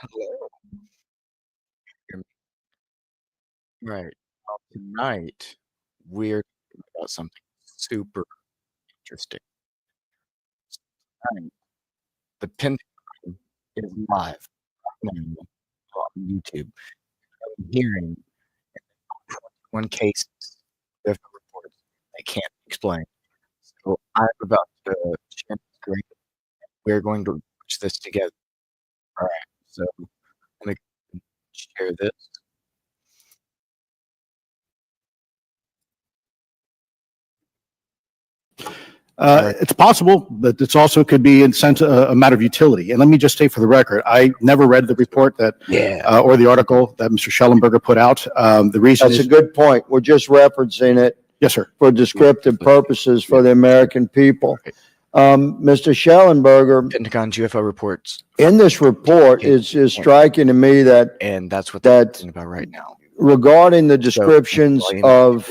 Hello. You're right. Well, tonight we're talking about something super interesting. Tonight, the Pentagon is live right now on YouTube. I'm hearing 21 cases of reports they can't explain. So I'm about to share the screen. We're going to watch this together. All right. So I'm going to share this. It's possible, but it's also could be in sense a matter of utility. And let me just say for the record, I never read the report that or the article that Mr. Schellenberger put out. The reason That's a good point. We're just referencing it yes, sir. for descriptive purposes for the American people. Mr. Schellenberger, Pentagon's UFO reports. in this report, is striking to me that And that's what they're talking about right now. regarding the descriptions of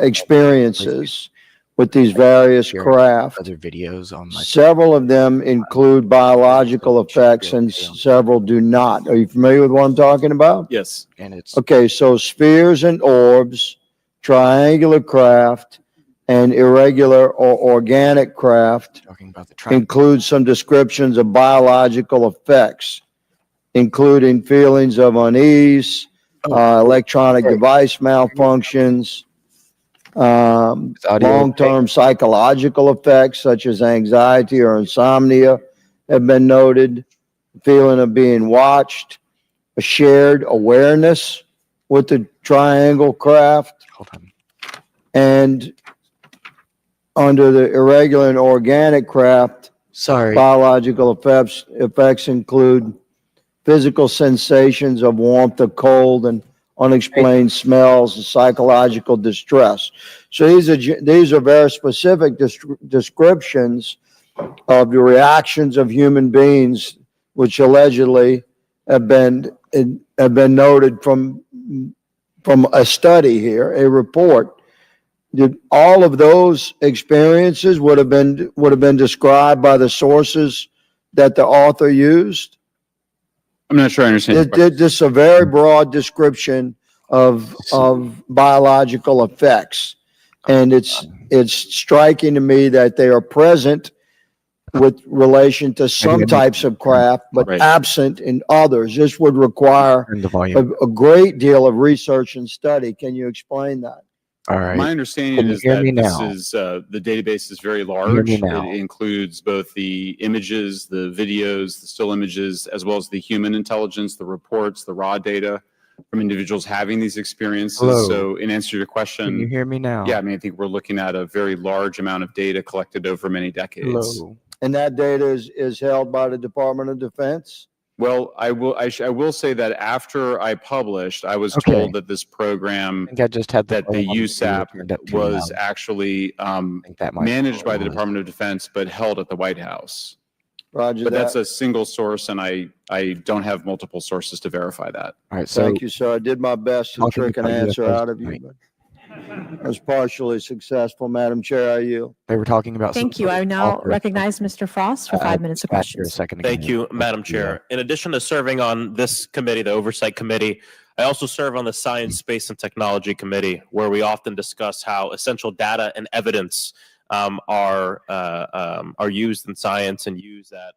experiences with these various craft, Other videos on my several of them include biological effects and several do not. Are you familiar with what I'm talking about? Yes. and it's Okay, so spheres and orbs, triangular craft, and irregular or organic craft talking about the triangle. include some descriptions of biological effects, including feelings of unease, electronic device malfunctions, long-term psychological effects such as anxiety or insomnia have been noted, feeling of being watched, a shared awareness with the triangle craft, Hold on. and under the irregular and organic craft, Sorry. biological effects include physical sensations of warmth or cold and unexplained smells and psychological distress. So these are very specific descriptions of the reactions of human beings, which allegedly have been noted from a study here, a report. Did all of those experiences would have been described by the sources that the author used? I'm not sure I understand. This is a very broad description of biological effects, and it's striking to me that they are present with relation to some types of craft, but absent in others. This would require Turn the volume. a great deal of research and study. Can you explain that? All right. My understanding is hear that me this now? is the database is very Hear large. me now? It includes both the images, the videos, the still images, as well as the human intelligence, the reports, the raw data from individuals having these experiences. Hello. So in answer to your question, Can you hear me now? yeah, I mean, I think we're looking at a very large amount of data collected over many decades. Hello. And that data is held by the Department of Defense? Well, I will say that after I published, I was Okay. told that this program, I think I just had that the volume on video USAP turned up too was loud. actually I think that might managed by the was. Department of Defense, but held at the White House. Roger But that's that. a single source, and I don't have multiple sources to verify that. All right. So Thank you, sir. I did my best to Talking trick an about answer UFOs out of you, tonight. but I was partially successful. Madam Chair, are you? they were talking about. Thank some you. sort I of now author- recognize Mr. Frost for 5 minutes of back here a questions. second ago. Thank you, Madam Chair. In addition to serving on this committee, the Oversight Committee, I also serve on the Science, Space, and Technology Committee, where we often discuss how essential data and evidence are used in science and used at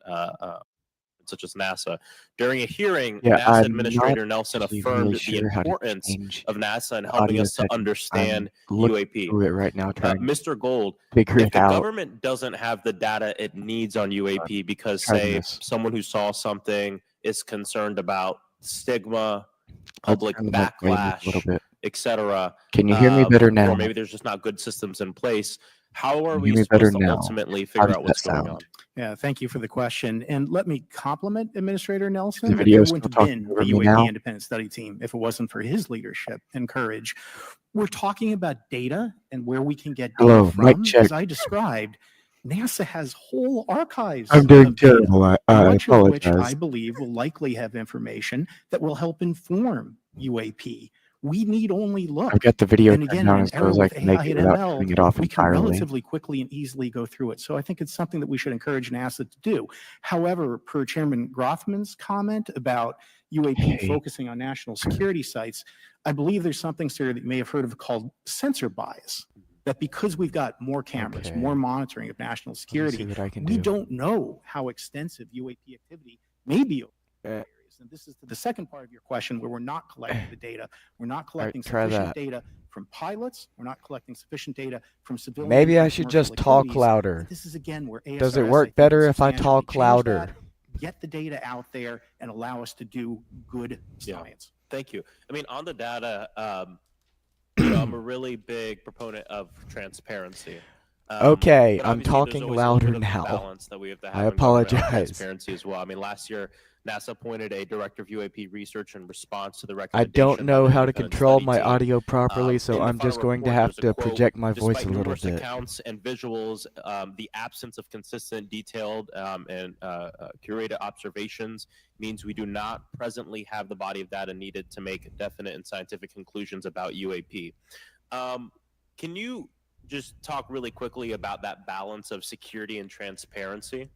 such as NASA. During a hearing, Yeah, NASA I'm Administrator not Nelson actually affirmed really the sure how to importance change of NASA in the helping audio us to settings. understand I'm looking UAP. through it right now, trying to Mr. Gold, figure if it the out. government doesn't have the data it needs on UAP because, try say, this. someone who saw something is concerned about stigma, Let's public turn the mic volume up a little backlash, bit. etc., Can you hear me better now? or maybe there's just not good systems in place, how are Can you we hear me better supposed to now? ultimately How figure does out what's that going on? sound? Yeah, thank you for the question. And let me compliment Administrator Nelson. The that video there still wouldn't have talking been over a me UAP now? independent study team if it wasn't for his leadership and courage. We're talking about data and where we can get data Hello, mic from. check. As I described, NASA has whole archives I'm doing of data, terrible. I much of which apologize. I believe will likely have information that will help inform UAP. We need only look. I've got the video And again, down in as an low era as I with can make AI it and without ML, turning it off we can entirely. relatively quickly and easily go through it. So I think it's something that we should encourage NASA to do. However, per Chairman Grothman's comment about UAP Hey. focusing on national security sites, I believe there's something, sir, that you may have heard of called sensor bias. That because we've got more cameras, Okay. more monitoring of national Let me see security, what I can we do. don't know how extensive UAP activity may be. Uh, And this is the second part of your question where we're not collecting the data. We're not collecting try sufficient that. data from pilots. We're not collecting sufficient data from civilians. Maybe I and should commercial just talk activities. louder. This is again where Does it ASRS, I work think, better can if I substantially talk change louder? that, get the data out there and allow us to do good Yeah. science. Thank you. I mean, on the data, I'm a really big proponent of transparency. Okay, but I'm obviously there's talking always a louder little bit of now. balance that we have to have I in government on apologize. transparency as well. I mean, last year NASA appointed a director of UAP research in response to the I recommendation. don't by know the how to independent control study my team. audio properly, In so the I'm just final going to report, have there's a to quote, project my voice "Despite a little numerous bit. accounts and visuals, the absence of consistent, detailed, and curated observations means we do not presently have the body of data needed to make definite and scientific conclusions about UAP." Can you just talk really quickly about that balance of security and transparency?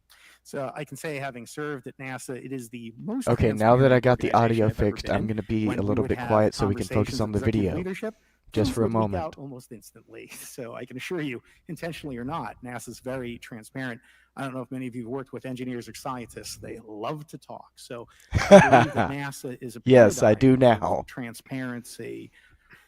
So I can say, having served at NASA, it is the most. Okay, now that I transparent got the audio organization I've ever fixed, been I'm in. going to be When a we little would bit have quiet so we can focus conversations on with the executive video. leadership, Just things for a would leak moment. out almost instantly. So I can assure you, intentionally or not, NASA's very transparent. I don't know if many of you have worked with engineers or scientists. They love to talk. So I believe that NASA is a Yes, I do paradigm of now. transparency.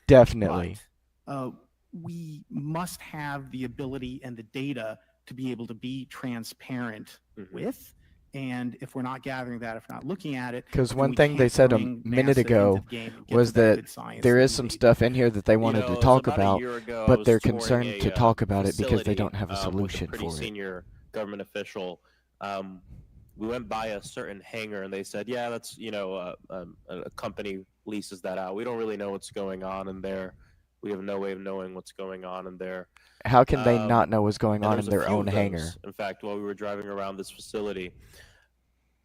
Definitely. But we must have the ability and the data to be able to be transparent with. And if we're not gathering that, if we're not looking at it, Because then one we thing they can't said a bring minute NASA ago into the game and get was to that that good science there that is we some need. stuff in here that they wanted You know, to it was talk about a about, year ago, I but was they're touring concerned to a, talk about it because they facility, don't have a with solution pretty for it. senior government official. We went by a certain hangar and they said, "Yeah, that's a company leases that out. We don't really know what's going on in there. We have no way of knowing what's going on in there." How can they Um, not know what's going And on there's in a their few own of hangar? those, in fact, while we were driving around this facility.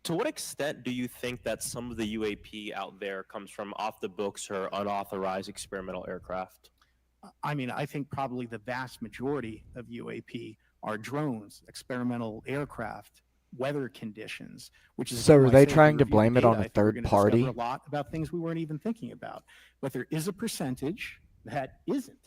To what extent do you think that some of the UAP out there comes from off the books or unauthorized experimental aircraft? I mean, I think probably the vast majority of UAP are drones, experimental aircraft, weather conditions, which is So again are why I they say if you trying to review the blame it data, on I a think we're third gonna discover party? a lot about things we weren't even thinking about. But there is a percentage that isn't.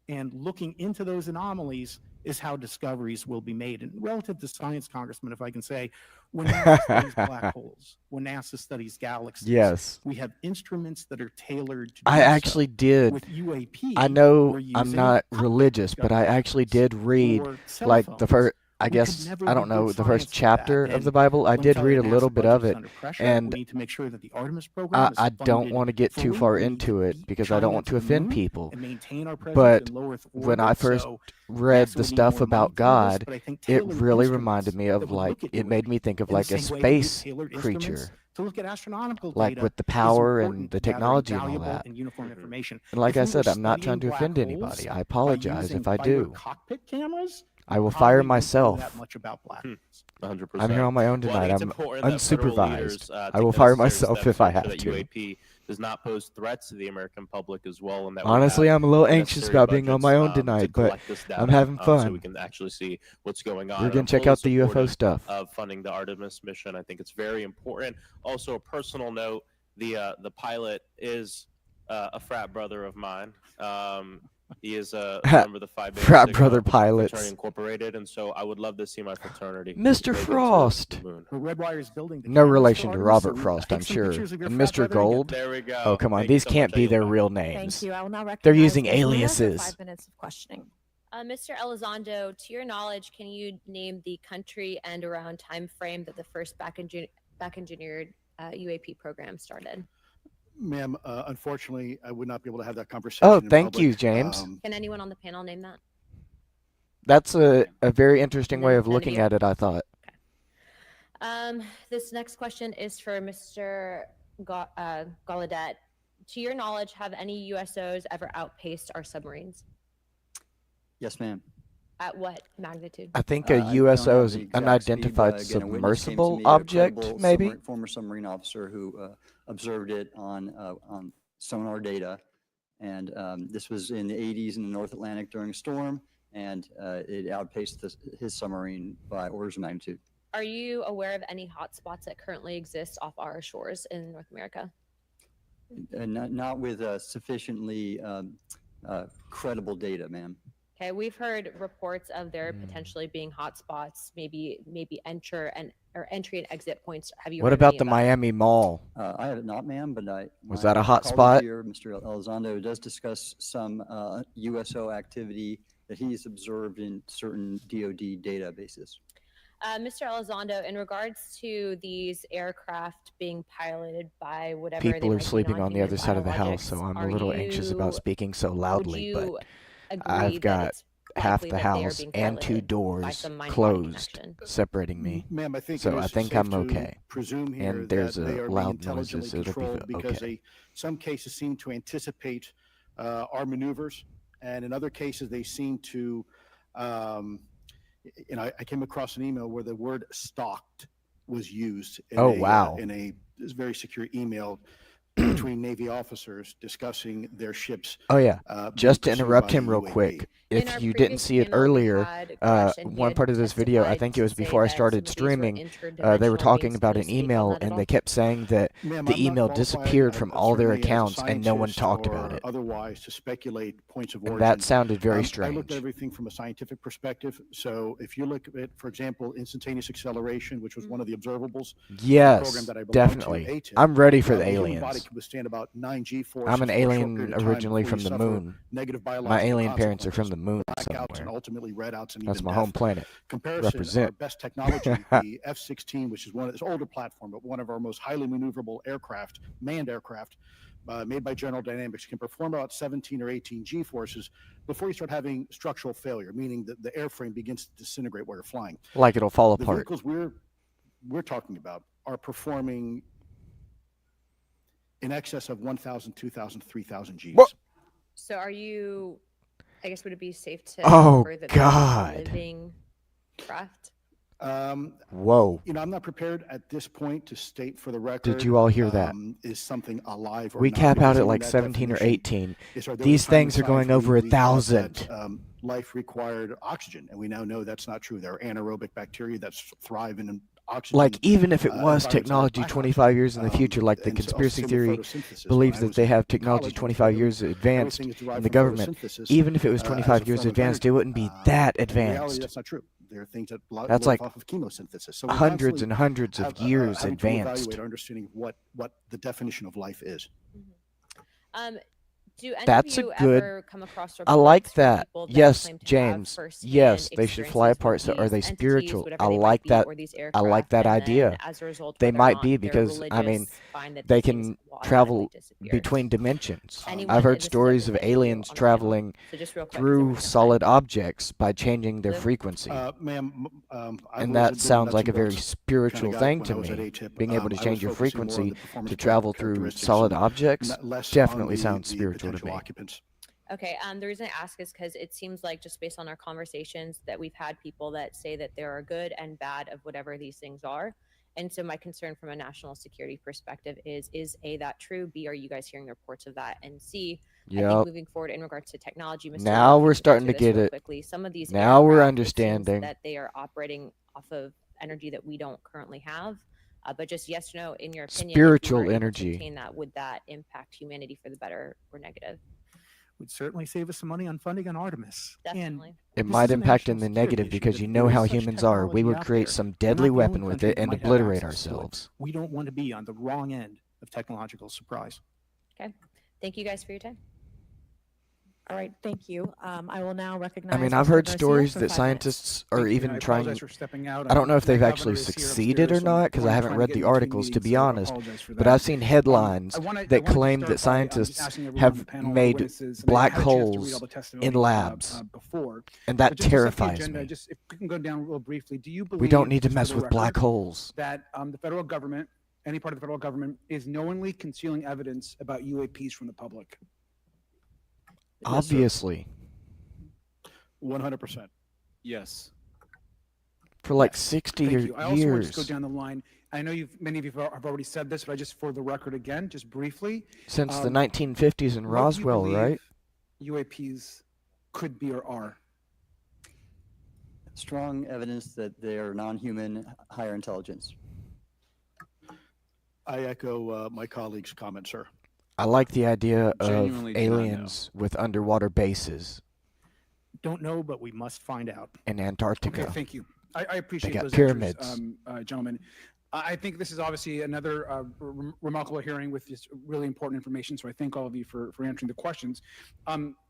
And looking into those anomalies is how discoveries will be made. And relative to science, Congressman, if I can say, when NASA studies black holes, when NASA studies galaxies, Yes. we have instruments that are tailored to I do so. actually did. With UAP, I know we're I'm using not cockpit religious, but I discovery actually methods did read or cell like the phones. first, I We could guess, never I do don't know, good the first science with that. chapter of And the Bible. I let me did tell you, read a the little NASA bit of budget's it, under pressure. and We need to make sure that the Artemis program is I don't funded want to get too fully. far We need into to it beat because I don't China want to to the offend moon people. and maintain our presence But in low Earth when I orbit. first So read NASA the would need stuff more money about for this, God, but I think it tailored really instruments reminded me that of would like, look at it made me think of in the like a same way that we have space tailored instruments creature, to look at astronomical like data with the is power important and the to gathering technology and all valuable that. and uniform information. And like If I we were said, I'm not studying trying to black offend holes anybody. I by apologize using if I fiber do. cockpit cameras, I will probably fire wouldn't know myself. that much about black holes. 100%. I'm here on my own Well, I tonight. think it's I'm important that federal leaders, unsupervised. I take will the fire necessary myself steps if I ensure have that to. UAP does not pose threats to the American public as well, and that Honestly, we have I'm a little the anxious necessary about being on my own budgets, to tonight, but collect this data, I'm having so we fun. can actually see what's going on. You're And gonna I'm check fully out the UFO supportive stuff. of funding the Artemis mission. I think it's very important. Also, a personal note: the pilot is a frat brother of mine. He is a member of the Phi Beta Frat Sigma brother Fraternity pilots. Incorporated, and so I would love to see my fraternity Mr. make it to Frost. the moon. Well, Redwire's building the No cameras relation for to Artemis, Robert so Frost, take I'm some sure. pictures of your And frat Mr. brother and get Gold? There we go. Oh, come on. Thank you These so can't much. I be yield their back. real Thank names. you. I will now recognize They're using Ms. Luna for aliases. 5 minutes of questioning. Mr. Elizondo, to your knowledge, can you name the country and around time frame that the first back engineered UAP program started? Ma'am, unfortunately, I would not be able to have that conversation. Oh, in thank public. you, James. Can anyone on the panel name that? That's a very interesting way of None of looking you? at it, I thought. This next question is for Mr. Gallaudet. To your knowledge, have any USOs ever outpaced our submarines? Yes, ma'am. At what magnitude? I think I a don't USO have is the an exact speed, unidentified but again, a witness came to submersible me, a object, credible maybe? former submarine officer who observed it on sonar data And this was in the 80s in the North Atlantic during a storm, and it outpaced his submarine by orders of magnitude. Are you aware of any hotspots that currently exist off our shores in North America? Not with sufficiently credible data, ma'am. Okay, we've heard reports of there potentially being hotspots, maybe entry and exit points. Have you? What heard of about any the of that? Miami Mall? I have it not, ma'am, but Was my that a hot colleague spot? here, Mr. Elizondo, does discuss some USO activity that he's observed in certain DoD databases. Mr. Elizondo, in regards to these aircraft being piloted by whatever they People are might be sleeping on the other non-human side of the house, so biologics, I'm a are little anxious about you- speaking so would loudly, but you agree I've that got it's half likely the that they are house being and 2 piloted by doors some mind-body closed, connection? separating me. Ma'am, I think So it I is think safe I'm to okay. presume here And there's that they a are being loud intelligently noises, it'll be controlled because okay. some cases seem to anticipate our maneuvers, and in other cases they seem to, I came across an email where the word "stalked" was used in Oh, wow. in a very secure email between Navy officers discussing their ships. Oh yeah, being just to pursued interrupt by him real UAP. quick. In If our you didn't previous see it email, we earlier, had a question. He one had part of this video, I testified think it to was say before I that started some of these were streaming, they interdimensional were talking beings. about Can you an speak on email that at and all? they kept saying that Ma'am, the I'm not email qualified, disappeared from all their certainly as a accounts and no one scientist talked or about it. otherwise to speculate points of And origin. that sounded very I looked strange. at everything from a scientific perspective. So if you look at, for example, instantaneous acceleration, which was one of the observables, program Yes, that I belong to, definitely. ATIP, I'm ready for the the human body aliens. can withstand about 9 G-forces I'm an for a short alien period of time originally before from you the suffer moon. negative My biological alien parents are from consequences, the moon blackouts, and somewhere. ultimately redouts and That's even my death. home planet. Comparison, our Represent. best technology, the F-16, which is one of this older platform, but one of our most highly maneuverable aircraft, manned aircraft, made by General Dynamics, can perform about 17 or 18 G-forces before you start having structural failure, meaning that the airframe begins to disintegrate while you're flying. Like it'll fall The apart. vehicles we're talking about are performing in excess of 1,000, 2,000, 3,000 Gs. What? So are you, I guess, would it be safe to Oh, infer that they're God. living craft? Whoa. I'm not prepared at this point to state for the record. Did you all hear that? Is something alive or We not? cap out Because at even like that 17 or definition 18. is, there was These a time in things are science going where over we thought that, 1,000. life required oxygen, and we now know that's not true. There are anaerobic bacteria that thrive in oxygen. Like, even if it was environments that are technology blackouts. 25 years in the future, like the And so conspiracy same with theory photosynthesis. believes When I that was they in have technology college, 25 years advanced everything is derived in the from government, photosynthesis, even if it was as a 25 years form of advanced, energy. it wouldn't be that In reality, advanced. that's not true. There are things that That's live like off of chemosynthesis. So we hundreds constantly and hundreds of years having to advanced. evaluate our understanding of what the definition of life is. Do any That's of a you good- ever come across I like reports from that. people that Yes, claim to have James. firsthand Yes, they should fly experiences apart. with So are these they entities, spiritual? whatever I they might like be, that. or these I like aircraft, that and then idea. as a result, They whether or might not be they're because, I mean, religious, find that they these things can will travel automatically disappear. between dimensions. Anyone- I've heard this is stories of everything that we do aliens on our panel. traveling So just real quick, 'cause we're through running out of time. solid objects by changing their Lou? frequency. Ma'am, I've And always that been a sounds nuts like a and very bolts spiritual guy thing when to I was at me. ATIP. Being able to I was change your focusing more on frequency the performance to travel through characteristics solid and objects less definitely on sounds spiritual to potential me. occupants. Okay, the reason I ask is because it seems like just based on our conversations that we've had people that say that there are good and bad of whatever these things are. And so my concern from a national security perspective is A, that true? B, are you guys hearing reports of that? And C, I think Yep. moving forward in regards to technology, Mr. Now Lee, we're if you could starting to answer this get real it. quickly. Some of these Now we're aircraft, it seems understanding. that they are operating off of energy that we don't currently have. But just yes or no, in your opinion, Spiritual if we were able to energy. obtain that, would that impact humanity for the better or negative? Would certainly save us some money on funding on Artemis. Definitely. It This might is a impact in national the security negative issue, because that you know there is how such humans are. We technology would out create there. some We're not deadly the only weapon with country it that and might have obliterate access to it. ourselves. We don't want to be on the wrong end of technological surprise. Okay. Thank you guys for your time. All right, thank you. I will now recognize. I mean, I've Mr. heard Garcia stories for that 5 minutes. scientists are Thank you, and even I trying. apologize for stepping out. I don't know if My they've governor actually is here succeeded or upstairs, so not I'm because I trying haven't to read get the in between articles to meetings, be so I honest. apologize for But that. I've seen headlines I wanna that claim start that by, scientists asking everyone on have the panel, our made witnesses, and I black had a chance to read all holes the testimony, in labs, before. and But that just to set the terrifies agenda, me. just if we can go down real briefly, do you believe, We don't need to just for mess the with record, black holes. that the federal government, any part of the federal government, is knowingly concealing evidence about UAPs from the public? Obviously, 100%. Yes. for like 60 Thank you. I also want to just go years. down the line. I know many of you have already said this, but just for the record again, just briefly. Since the 1950s in What do you Roswell, right? believe UAPs could be or are? Strong evidence that they are non-human, higher intelligence. I echo my colleague's comment, sir. I like the idea of Genuinely do not know. aliens with underwater bases Don't know, but we must find out. in Antarctica. Okay, thank you. I appreciate got those pyramids. answers, gentlemen. I think this is obviously another remarkable hearing with this really important information. So I thank all of you for answering the questions.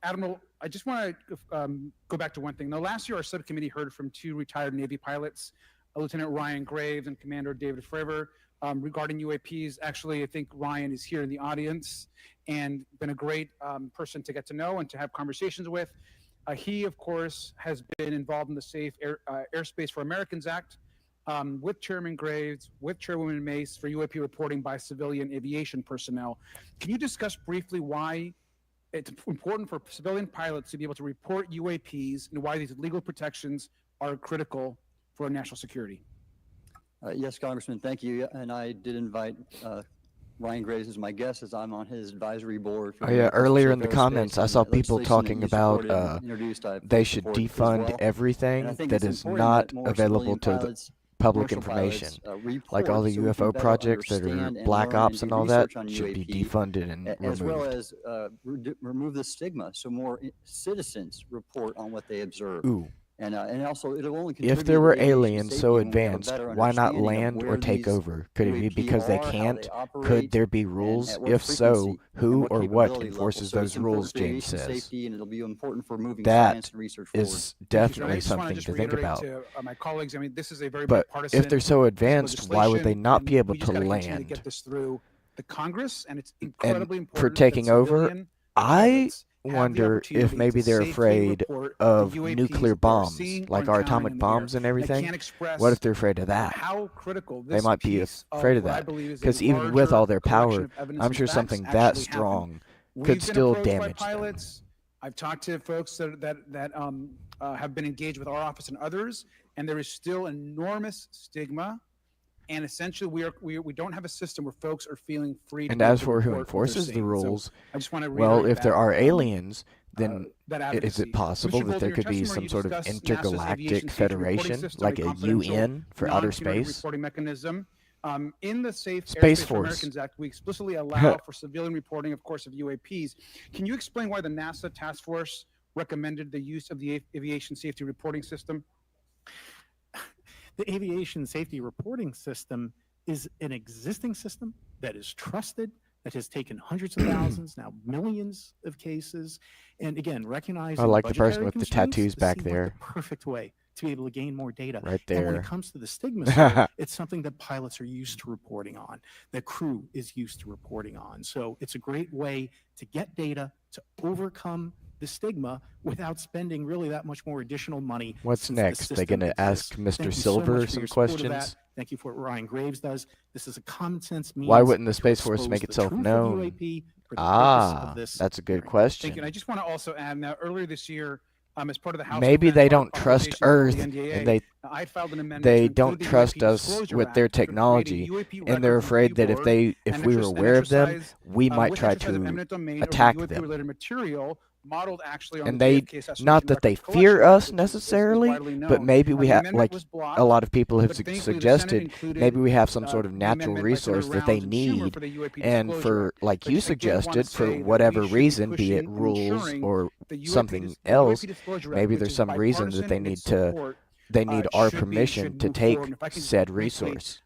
Admiral, I just want to go back to one thing. Now, last year, our subcommittee heard from 2 retired Navy pilots, Lieutenant Ryan Graves and Commander David Fravor, regarding UAPs. Actually, I think Ryan is here in the audience and been a great person to get to know and to have conversations with. He, of course, has been involved in the Safe Airspace for Americans Act, with Chairman Graves, with Chairwoman Mace for UAP reporting by civilian aviation personnel. Can you discuss briefly why it's important for civilian pilots to be able to report UAPs and why these legal protections are critical for our national security? Yes, Congressman, thank you. And I did invite Ryan Graves as my guest, as I'm on his advisory board. Oh yeah, earlier in the comments, I saw people talking about they should defund everything that is not available to the public information. Like all the UFO projects that are black ops and all that should be defunded and as well removed. as remove the stigma, so more citizens report on what they observe. Ooh. And also, it'll only If contribute there to were the aviation aliens safety so when we have a advanced, better why not understanding of land where or take these over? Could it be UAP because they are, how can't? they operate, Could there be and rules? at what If so, frequency, who and what or what capability level. enforces So those it's important rules, for James aviation says? safety, and it'll be important for moving That science and research forward. is I definitely just want something just to think reiterate about. to my colleagues, I mean, this is a very But bipartisan if they're so advanced, why would they legislation, not be and able we just to gotta continue to land? get this through the Congress, and it's And incredibly for important that taking over, civilian I pilots have the wonder if opportunity maybe to they're safely afraid report the of UAPs nuclear that they're bombs, seeing or like our encountering atomic in the air. bombs and I everything. can't express What if they're afraid of that? how critical They this might be piece afraid of what I that. believe is a Because even with all larger their collection power, of evidence I'm and sure facts something that actually happened. strong We've could been still approached by damage them. pilots. I've talked to folks that have been engaged with our office and others, and there is still enormous stigma. And essentially, we don't have a system where folks are feeling free. And to be able as to for who report what they're enforces the seeing. So rules, I just want to well, reiterate if there that, are aliens, then that is advocacy. it possible Mr. that there Bolton, could your be testimony, some you sort of discussed NASA's intergalactic aviation safety reporting federation, system, like a confidential, UN for outer non-punitive space? reporting mechanism. In the Safe Space Airspace for Force. Americans Act, we explicitly allow for civilian reporting, of course, of UAPs. Can you explain why the NASA task force recommended the use of the aviation safety reporting system? The aviation safety reporting system is an existing system that is trusted, that has taken hundreds of thousands, now millions of cases. And again, recognizing I like the budgetary person with the constraints, tattoos this back seemed like there. the perfect way to be able to gain more data. Right And when there. it comes to the stigma, side, it's something that pilots are used to reporting on, that crew is used to reporting on. So it's a great way to get data, to overcome the stigma without spending really that much more additional money. What's since the next? They system gonna ask exists. Mr. Thank you so Silver much for some your support of that. questions? Thank you for what Ryan Graves does. This is a common sense means. Why wouldn't the to Space Force expose make the itself truth of known? UAP for the purpose Ah, of this that's a good hearing. Thank question. you. And I just want to also add, now, earlier this year, as part of the House Maybe Defense they don't trust Authorization Bill, Earth, the and NDAA, I filed an amendment they to don't include the trust UAP us Disclosure with Act their to create a technology, UAP and they're records afraid review that if board if and we were aware of them, exercise, we might with try exercise of to eminent domain over attack them. UAP-related material modeled actually on And the they, JFK assassination not that they record fear collection, us which is necessarily, widely but known. maybe we The have, amendment like was a blocked, lot of people have but thankfully the Senate suggested, included, maybe we have some sort of the natural amendment by Senator resource that they Rounds and Schumer need, for the UAP and Disclosure for, Act. like But you I did want to suggested, for say that whatever we should be reason, be it pushing and rules ensuring or the something the else, UAP Disclosure Act, maybe which there's is some reason that bipartisan they in need its to, support, they need our should permission to move take forward. And if I can said briefly, resource.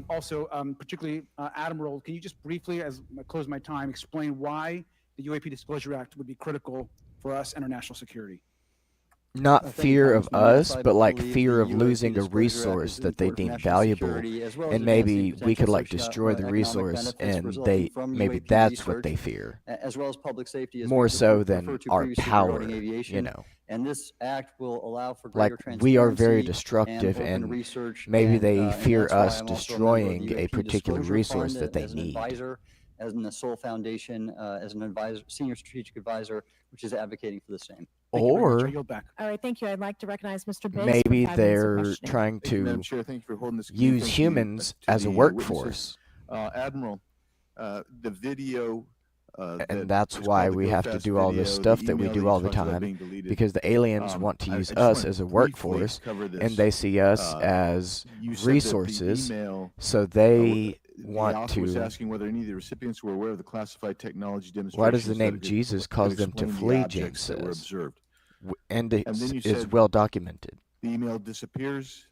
Also, particularly Admiral, can you just briefly, as I close my time, explain why the UAP Disclosure Act would be critical for us and our national security? Not Thank you, fear of Congressman. us, Yes, I but like believe fear the of UAP losing a Disclosure Act resource is that they important for deem national valuable, security, as well as and advancing maybe we potential could like socio- destroy the economic resource, benefits and resulting from maybe UAP that's what research, they fear. as well as public safety, as More we so referred than to our previously power, regarding aviation. you know. And this act will allow for Like greater we are very transparency destructive, and open and research, maybe and, they and fear that's why us I'm also a member of the destroying a UAP particular Disclosure resource Fund that they as an need. advisor, as in the Sol Foundation, as an advisor, senior strategic advisor, which is advocating for the same. Thank you very much. I Or yield back. All right, thank you. I'd like to recognize Mr. Biggs. for maybe 5 minutes of they're questioning. trying Thank you, Madam to Chair. Thank you for holding this committee. use Thank you, humans to as a the, workforce. witnesses. Admiral, the video. And that's why we have to do all this stuff that we do all the time, because the aliens want to use us as a workforce, and they see us as resources, so they want was to. asking whether any of the recipients were aware of the classified technology demonstrations. Why does the that name could- Jesus that cause could them to explain the flee, objects James that were says? observed. And then it's you is said well documented. The email disappears.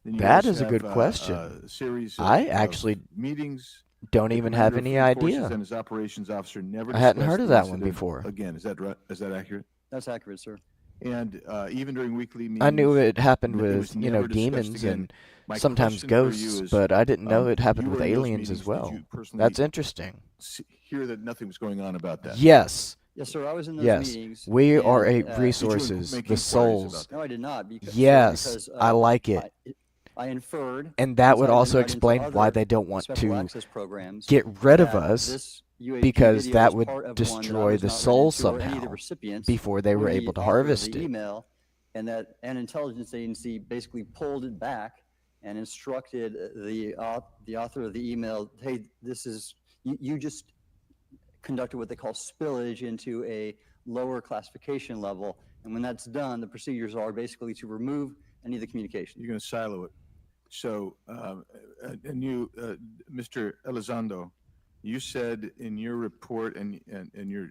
Then you That guys is a good have, question. a series I of actually meetings. don't The even commander have of any Fleet Forces idea. And his operations officer never I hadn't discussed heard of the that one incident before. Again, is that accurate? That's accurate, sir. And even during weekly meetings, I knew it happened it was with, never discussed demons again. and My sometimes question for you ghosts, is, but I didn't know it happened you with were in those aliens meetings. as well. Did you personally That's interesting. hear that nothing was going on about that? Yes. Yes, sir. I was in those Yes. meetings. We are and, resources, make the inquiries souls. about that? No, I did not. Because, Yes, because, I like it. I inferred. And that would since I've been also right into explain why other they don't want special to access programs, get rid of that us, this UAP because video that was would part of one that I destroy was the not read soul into, or any of the somehow recipients, before they or were the able to author of harvest the it. email, and that an intelligence agency basically pulled it back and instructed the author of the email, hey, this is, you just conducted what they call spillage into a lower classification level. And when that's done, the procedures are basically to remove any of the communication. You're going to silo it. So, and you, Mr. Elizondo, you said in your report and your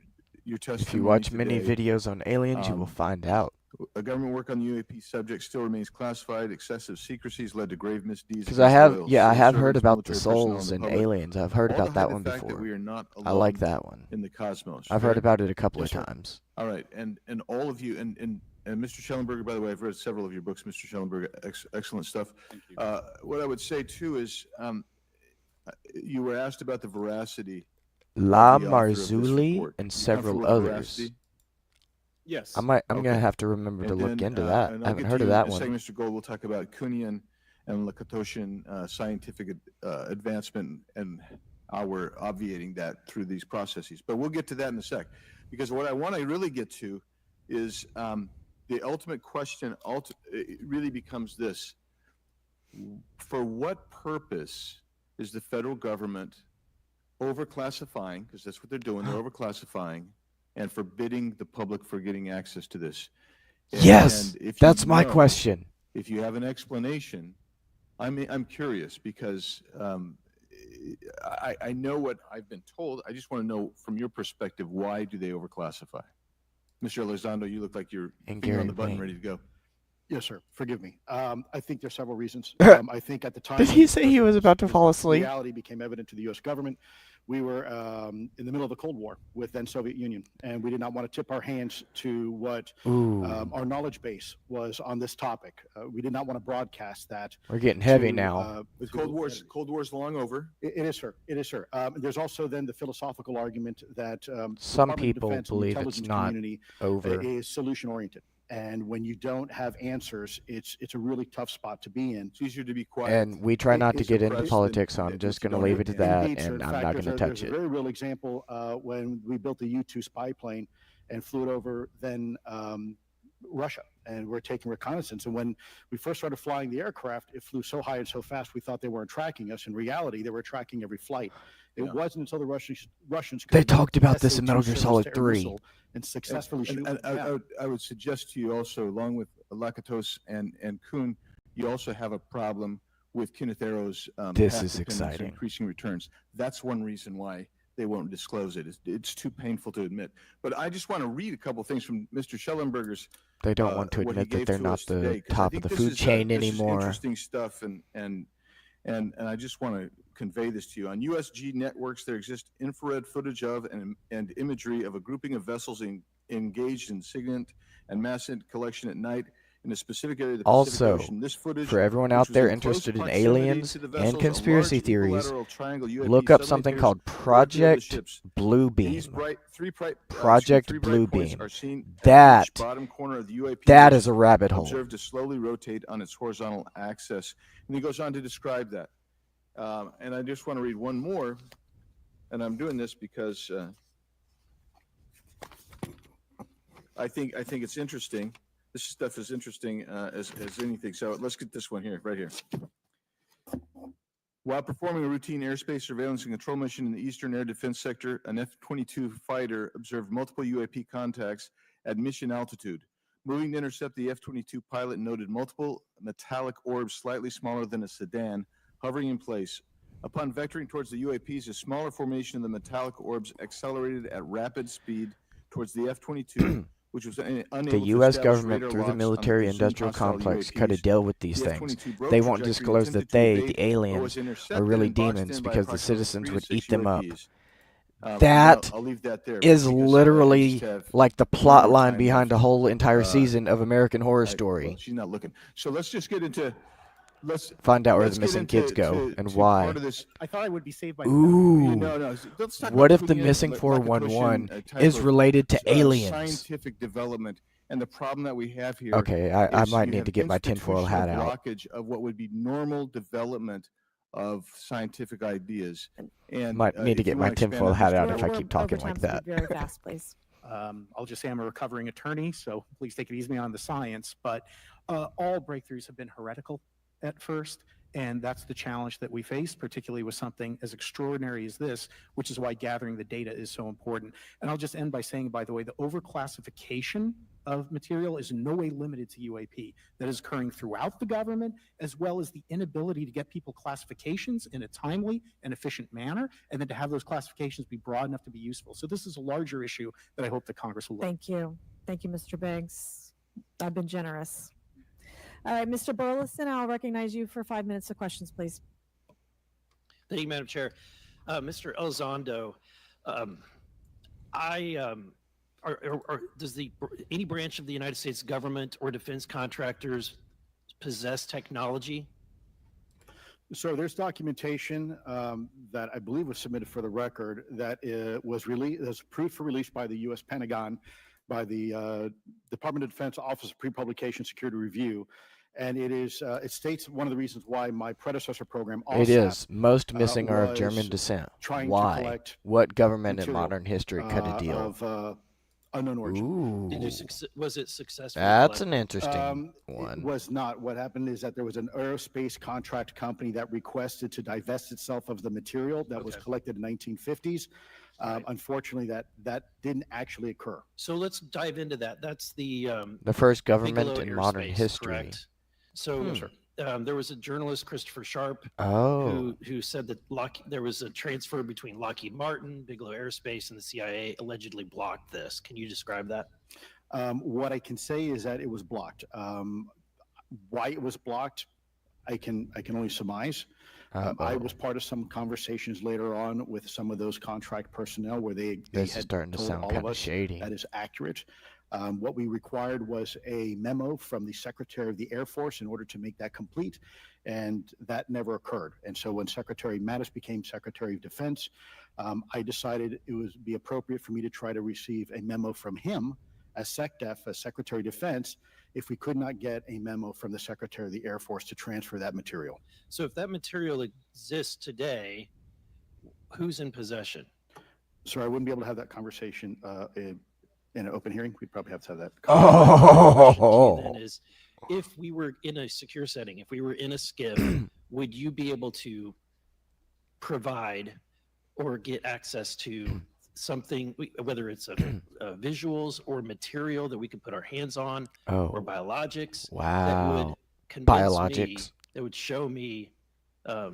testimony If you watch many today, videos on aliens, you will find out. a government work on the UAP subject still remains classified. Excessive secrecies led to grave misdeeds. Because I against have, loyal I civil have heard servants, about the military personnel, souls and the and public, aliens. I've heard all about to hide that the one fact that before. we are not I like alone that one. in the cosmos. I've heard Fair? about it a couple Yes, of sir. times. All right, and all of you, and Mr. Schellenberger, by the way, I've read several of your books, Mr. Schellenberger, excellent stuff. Thank you. What I would say too is, you were asked about the veracity. La of the author of this Marzulli report. and You several comfortable with others. veracity? Yes. I'm Okay. gonna have to remember to And look then, into that. and I I'll haven't get heard to of you that in a second, one. Mr. Gold, we'll talk about Kunian and Lakatoshan scientific advancement and how we're obviating that through these processes. But we'll get to that in a sec. Because what I want to really get to is the ultimate question it really becomes this. For what purpose is the federal government overclassifying, because that's what they're doing, they're overclassifying, and forbidding the public for getting access to this? Yes, and if you that's my know, question. If you have an explanation, I'm curious because I know what I've been told. I just want to know from your perspective, why do they overclassify? Mr. Elizondo, you look like you're And finger on Gary the button, Payne. ready to go. Yes, sir. Forgive me. I think there's several reasons. I think at the time. Did he say he was about to fall asleep? Reality became evident to the U.S. government. We were in the middle of the Cold War with then Soviet Union, and we did not want to tip our hands to what Ooh, our knowledge base was on this topic. We did not want to broadcast that. we're getting heavy to, now. The to Cold War's long over. It is, sir. It is, sir. There's also then the philosophical argument that Some Department of people Defense and the believe it's intelligence not community over. is solution oriented. And when you don't have answers, it's a really tough spot to be in. It's easier to be quiet. And we try not to It's get into oppressed politics, so than I'm just to going to don't leave have it to that, Indeed, sir. and In I'm fact, not going to touch there's it. a very real example when we built the U-2 spy plane and flew it over then Russia, and we're taking reconnaissance. And when we first started flying the aircraft, it flew so high and so fast we thought they weren't tracking us. In reality, they were tracking every flight. It Yeah. wasn't until the Russians They could talked about this in SA-2 Metal Gear service Solid to air 3. missile and successfully shoot. And down. I would suggest to you also, along with Lakatos and Kuhn, you also have a problem with Kenneth Arrow's This path is dependence and exciting. increasing returns. That's one reason why they won't disclose it. It's too painful to admit. But I just want to read a couple things from Mr. Schellenberger's. They don't want to what he admit that gave they're to not us today, the 'cause I top of think the this food is, chain this is anymore. interesting stuff, and I just want to convey this to you. On USG networks, there exists infrared footage of and imagery of a grouping of vessels engaged in SIGINT and massive collection at night in a specific area of the Pacific Also, Ocean. This footage, for everyone which out was there in close interested in proximity aliens to the and vessels, a conspiracy large theories, equilateral triangle UAP look up suddenly something appears called directly over the Project ships. Bluebeam. These three bright Project points Bluebeam. are seen at That- each bottom corner of the UAP, That which is a rabbit hole. observed to slowly rotate on its horizontal axis. And he goes on to describe that. And I just want to read one more, and I'm doing this because I think it's interesting. This stuff is interesting as anything. So let's get this one here, right here. While performing a routine airspace surveillance and control mission in the Eastern Air Defense Sector, an F-22 fighter observed multiple UAP contacts at mission altitude. Moving to intercept, the F-22 pilot noted multiple metallic orbs slightly smaller than a sedan hovering in place. Upon vectoring towards the UAPs, a smaller formation of the metallic orbs accelerated at rapid speed towards the F-22, which was unable The to U.S. establish government, radar through the locks on military-industrial hostile complex, UAPs. cut a deal with these The things. F-22 broke They won't trajectory and disclose that attempted to they, evade, the but aliens, was are intercepted really and boxed demons in by because the approximately citizens 3 would to eat 6 them up. UAPs. That I'll leave that there is because, I literally just have like the one plot more line time behind a left. whole entire season of American Horror Well, Story. she's not looking. So let's just get into Find out where let's the get missing into kids go and to why. part of this. I thought I would be saved by the Ooh. No, let's talk What about if the Kunia, missing like 411 Lakatoshan, type is of, related to aliens? Scientific development, and the problem that we have here. Okay, I is might you need have to get my tinfoil hat institutional out. blockage of what would be normal development of scientific ideas. And Might need to if you get my wanna expand tinfoil on hat this, out Joe. if I keep talking like that. Very fast, please. I'll just say I'm a recovering attorney, so please take it easy on the science. But all breakthroughs have been heretical at first, and that's the challenge that we face, particularly with something as extraordinary as this, which is why gathering the data is so important. And I'll just end by saying, by the way, the overclassification of material is in no way limited to UAP. That is occurring throughout the government, as well as the inability to get people classifications in a timely and efficient manner, and then to have those classifications be broad enough to be useful. So this is a larger issue that I hope that Congress will look at. Thank you. Thank you, Mr. Biggs. I've been generous. All right, Mr. Burleson, I'll recognize you for 5 minutes of questions, please. Thank you, Madam Chair. Mr. Elizondo, does any branch of the United States government or defense contractors possess technology? So there's documentation that I believe was submitted for the record that was approved for release by the U.S. Pentagon, by the Department of Defense Office of Pre-Publication Security Review. And it states one of the reasons why my predecessor program also It is. Most missing are of was German descent. trying to Why? collect What government in material, modern history cut a deal? of unknown origin. Ooh. Was it successful? That's an interesting It one. was not. What happened is that there was an aerospace contract company that requested to divest itself of the material that was collected in 1950s. Unfortunately, that didn't actually occur. So let's dive into that. That's the first government Bigelow in modern Airspace, history. correct? So there was a journalist, Christopher Sharp, Oh. who said that there was a transfer between Lockheed Martin, Bigelow Airspace, and the CIA allegedly blocked this. Can you describe that? What I can say is that it was blocked. Why it was blocked, I can only surmise. I was part of some conversations later on with some of those contract personnel where they This is had starting to told sound all of kinda us shady. that is accurate. What we required was a memo from the Secretary of the Air Force in order to make that complete, and that never occurred. And so when Secretary Mattis became Secretary of Defense, I decided it would be appropriate for me to try to receive a memo from him as SecDef, as Secretary of Defense, if we could not get a memo from the Secretary of the Air Force to transfer that material. So if that material exists today, who's in possession? So I wouldn't be able to have that conversation in an open hearing. We'd probably have to have that. Then is, if we were in a secure setting, if we were in a SCIF, would you be able to provide or get access to something, whether it's visuals or material that we could put our hands on, or biologics that would Wow. convince me, Biologics. that would show me that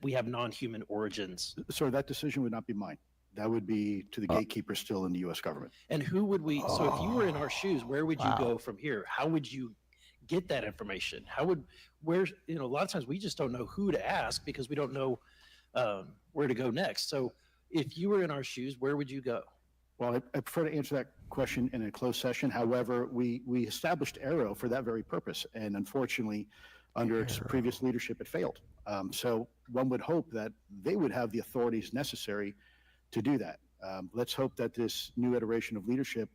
we have non-human origins? So that decision would not be mine. That would be to the gatekeeper still in the U.S. government. And who would we, so if you were in our shoes, where would you go from here? How would you get that information? A lot of times we just don't know who to ask because we don't know where to go next. So if you were in our shoes, where would you go? Well, I prefer to answer that question in a closed session. However, we established Aero for that very purpose. And unfortunately, under its previous leadership, it failed. So one would hope that they would have the authorities necessary to do that. Let's hope that this new iteration of leadership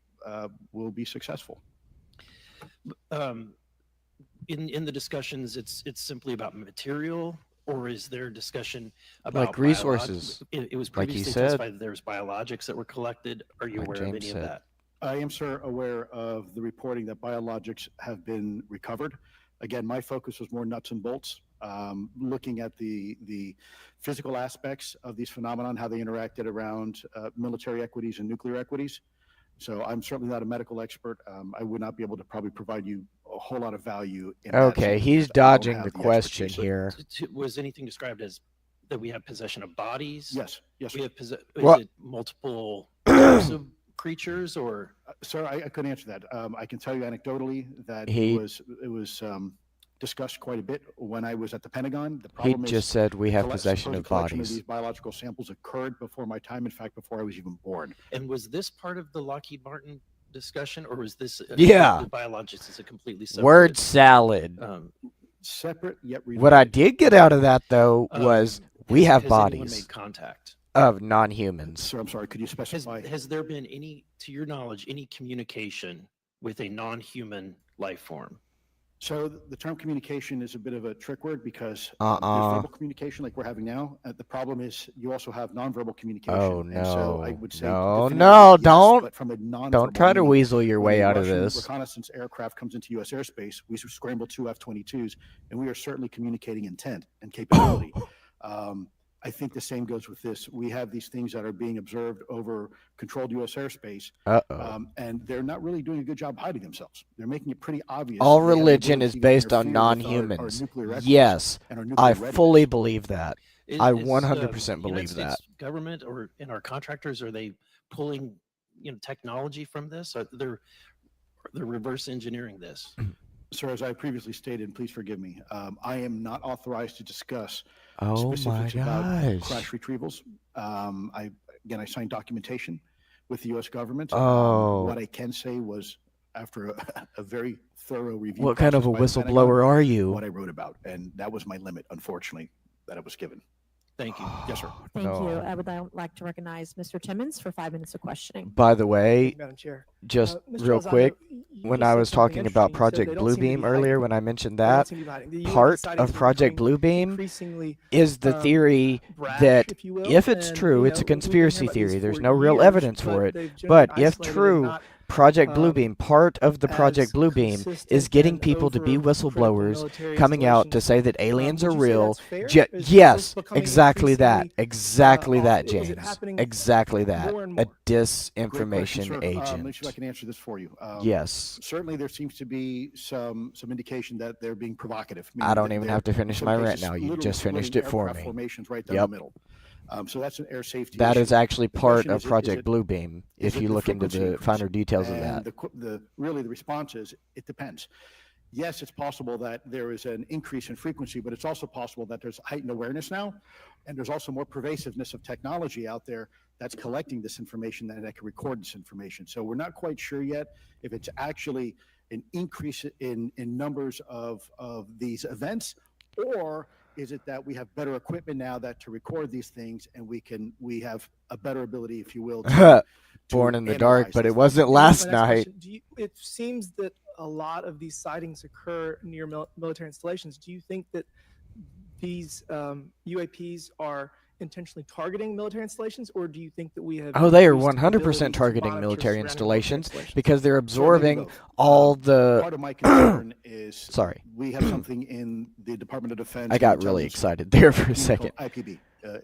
will be successful. In the discussions, it's simply about material, or is there discussion about Like resources? It was Like you previously said. testified that there was biologics that were collected. Are you Like aware of James any said. of that? I am, sir, aware of the reporting that biologics have been recovered. Again, my focus was more nuts and bolts, looking at the physical aspects of these phenomenon, how they interacted around military equities and nuclear equities. So I'm certainly not a medical expert. I would not be able to probably provide you a whole lot of value in that Okay, sense he's because I don't dodging have the the question expertise. here. Was anything described as that we have possession of bodies? Yes, yes. We have is What? it multiple types of creatures or? Sir, I couldn't answer that. I can tell you anecdotally that He- it was discussed quite a bit when I was at the Pentagon. The He problem is just said we have colle- possession supposed of collection bodies. these biological samples occurred before my time. In fact, before I was even born. And was this part of the Lockheed Martin discussion, or was this Yeah. the biologics is a completely separate? Word salad. Separate yet related. What I did get out of that, though, was we have has anyone bodies made contact? of non-humans. Sir, I'm sorry. Could you specify? Has there been any, to your knowledge, any communication with a non-human life form? So the term communication is a bit of a trick word because Uh-uh. there's verbal communication like we're having now. The problem is you also have nonverbal communication. Oh, And so I no. would say No, definitively no, yes, don't- but from a Don't nonverbal try to meaning, weasel your when way a out of Russian this. reconnaissance aircraft comes into U.S. airspace, we scramble two F-22s, and we are certainly communicating intent and capability. I think the same goes with this. We have these things that are being observed over controlled U.S. airspace, and they're not really doing a good job hiding themselves. They're making it pretty obvious. All they have the religion is ability to based on interfere with our non-humans. nuclear equities Yes, and our I nuclear fully readiness. believe that. Is- I is, 100% United believe States that. Government or in our contractors, are they pulling, technology from this? Or they're reverse engineering this? Sir, as I previously stated, and please forgive me, I am not authorized to discuss Oh my specifics about gosh. crash retrievals. I signed documentation with the U.S. government. Oh. What I can say was after a very thorough review. What kind of a process by the whistleblower Pentagon, are you? What I wrote about, and that was my limit, unfortunately, that I was given. Thank you. Yes, sir. Thank you. No. I would now like to recognize Mr. Timmons for 5 minutes of questioning. By the way, Madam Chair. just Mr. real Lozano, quick, you when just I said was something talking about interesting. You said Project they don't seem to be Bluebeam earlier, hiding. when I mentioned They don't that, seem to be hiding. The UN part sightings of are Project becoming Bluebeam increasingly, is the theory brash, that if you will, if it's and, true, it's a we've been hearing conspiracy about these theory. There's for no real years, evidence for but it. they've But generally if isolated and true, not, Project Bluebeam, part of the Project as Bluebeam is consistent getting and people to be over critical whistleblowers, military coming out to installations. say that aliens Would are you say real. that's fair? Is this Yes, becoming exactly that. increasingly, Exactly that, often? Is it James. happening Exactly that. more and A more? Great question, disinformation sir. Let me see agent. if I can answer this for you. Yes. Certainly, there seems to be some indication that they're being provocative. I meaning don't that even they're, have to in finish some my rant cases, now. You literally just finished splitting it for aircraft me. formations right down Yep. the middle. So that's an air safety That issue. is actually The part question of is, Project Bluebeam, is if it you the look into frequency the increase? finer details of And that. really the response is it depends. Yes, it's possible that there is an increase in frequency, but it's also possible that there's heightened awareness now, and there's also more pervasiveness of technology out there that's collecting this information and that can record this information. So we're not quite sure yet if it's actually an increase in numbers of these events, or is it that we have better equipment now that to record these things and we have a better ability, if you will, to Born in the analyze dark, but these it wasn't things. last My next night. question, it seems that a lot of these sightings occur near military installations. Do you think that these UAPs are intentionally targeting military installations, or do you think that we have Oh, they are increased 100% ability to targeting monitor military surrounding installations installations? because they're Certainly absorbing both. all the. Part of my concern is Sorry. we have something in the Department of Defense. I and got really intelligence excited there for a unit called second. IPB.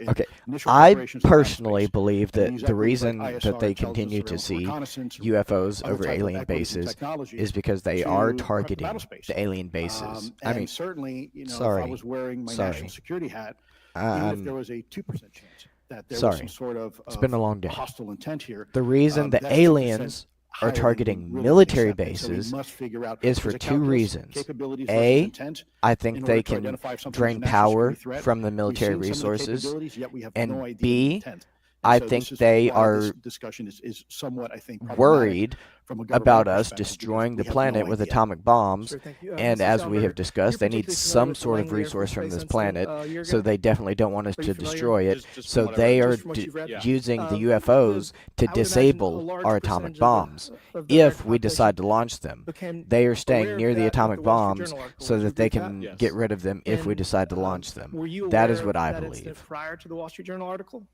Okay, Initial I preparations around personally space. believe And that use the equities reason like that ISR, they intelligence, continue to surveillance, see reconnaissance, UFOs other over type of alien equities and bases technology is because they are to targeting battle space. the alien bases. I And mean, certainly, if I sorry. was wearing my Sorry. national security hat, even if there Um, was a 2% chance that there was sorry. some sort of, It's been a long day. hostile intent here, The reason the that's 2% aliens higher are than we targeting really military accept. And so we bases must figure out, is for there's a two calculus, reasons. capabilities versus A, intent. I In think order they to can identify if something is a drain national power security threat, from the we've military seen some of the resources. capabilities, yet we have And no idea the B, intent. I so think this is they why are this discussion is somewhat, I think, problematic worried from a about governmental us perspective because destroying we the have no planet with idea. atomic bombs. Sure, thank you. And Mr. as we have Schellenberger, discussed, they you're need particularly familiar some with the sort of Langley Air Force resource from Base this incident planet, a year so ago? they definitely don't want us Are you to familiar? destroy it. Just So from what I they read. are Just from what you've read? Yeah. using the The- UFOs to I would imagine a disable large our atomic percentage of the- bombs. of the If American we population decide to launch them, became they are aware staying of near the that with atomic the Wall Street bombs Journal article. so Would you that they agree with can Yes. get rid of them if we And, decide to launch them. Were you That aware is what of I that believe. incident prior to the Wall Street Journal article?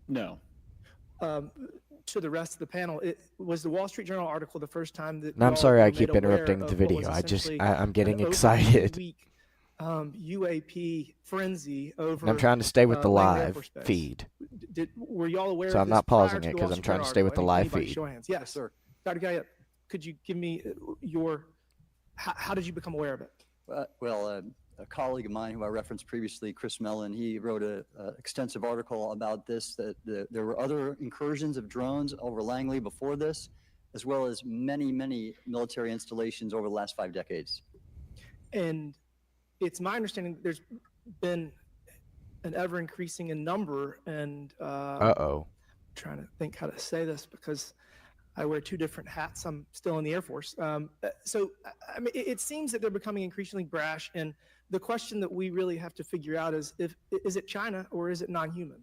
No. Um, to the rest of the panel, it was the Wall Street Journal article the first time that And I'm y'all sorry were I made keep aware interrupting of the what was video. essentially I'm getting an over excited. 2-week, UAP frenzy over And I'm trying to stay with the land and live airforce base. feed. Were y'all aware So of I'm this not prior pausing to it the 'cause Wall I'm Street trying to Journal stay with the article? live Anybody feed. show of hands. Yes, sir. Dr. Guyette, could you give me how did you become aware of it? A colleague of mine who I referenced previously, Chris Mellon, he wrote a extensive article about this, that there were other incursions of drones over Langley before this, as well as many, many military installations over the last 5 decades. And it's my understanding that there's been an ever increasing in number and trying to think how to say this because I wear 2 different hats. I'm still in the Air Force. So, I mean, it seems that they're becoming increasingly brash. And the question that we really have to figure out is is it China or is it non-human?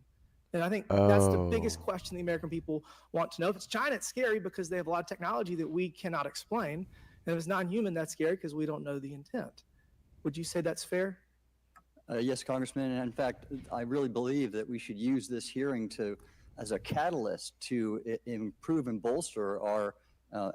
And I think that's the biggest question the American people want to know. If it's China, it's scary because they have a lot of technology that we cannot explain. And if it's non-human, that's scary because we don't know the intent. Would you say that's fair? Yes, Congressman. And in fact, I really believe that we should use this hearing as a catalyst to improve and bolster our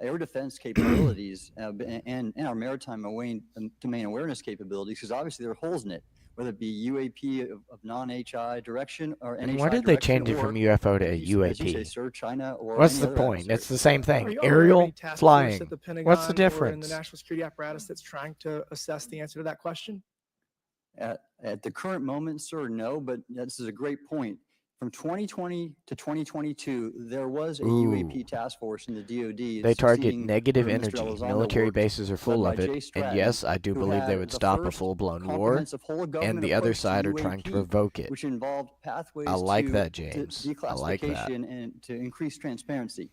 air defense capabilities and our maritime domain awareness capabilities, because obviously there are holes in it, whether it be UAP of non-HI direction or NHI And why did they direction, change it or, from UFO to as you say, UAP? sir, China or What's any the other point? adversary. It's the same Are thing. you aware of Aerial, any task force flying. at the Pentagon What's the or in the difference? national security apparatus that's trying to assess the answer to that question? At the current moment, sir, no, but this is a great point. From 2020 to 2022, there was a UAP task force in the DoD. They target succeeding negative where Mr. energy. Elizondo Military worked, bases are led full by of Jay it. And Stratton, yes, I do who believe they had would the stop a first full-blown war. comprehensive whole of And government the other approach to side are trying to UAP, provoke it. which involved pathways I like to that, James. I like that. declassification and to increase transparency,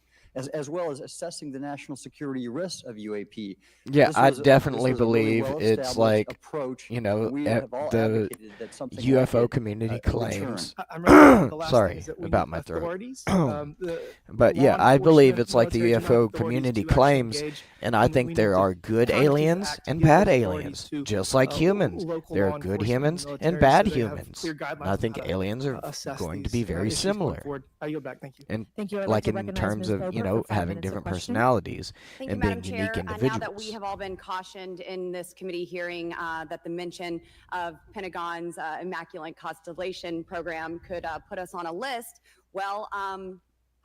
as well as assessing the national security risks of UAP. Yeah, This I was definitely this was a really believe it's well-established like, approach. you know, We have all the advocated that something like UFO it, community return. claims. I'm realizing the last thing Sorry is that we about need my throat. authorities, But law yeah, I believe enforcement, it's like the military UFO authorities community to actually claims, engage, and I and we think need there to are good kind of do the aliens act to and give bad those aliens, authorities to, just like humans. local There law are good enforcement humans and and military bad so they have humans. clear And guidelines I on think how to aliens are assess going to these be very issues going similar. forward. I yield back. Thank you. And Thank you. I'd like to in recognize terms Ms. of, Bober you know, for 5 having minutes of different question. personalities Thank and you, Madam being unique Chair. Now that we individuals. have all been cautioned in this committee hearing that the mention of Pentagon's Immaculate Constellation program could put us on a list, well,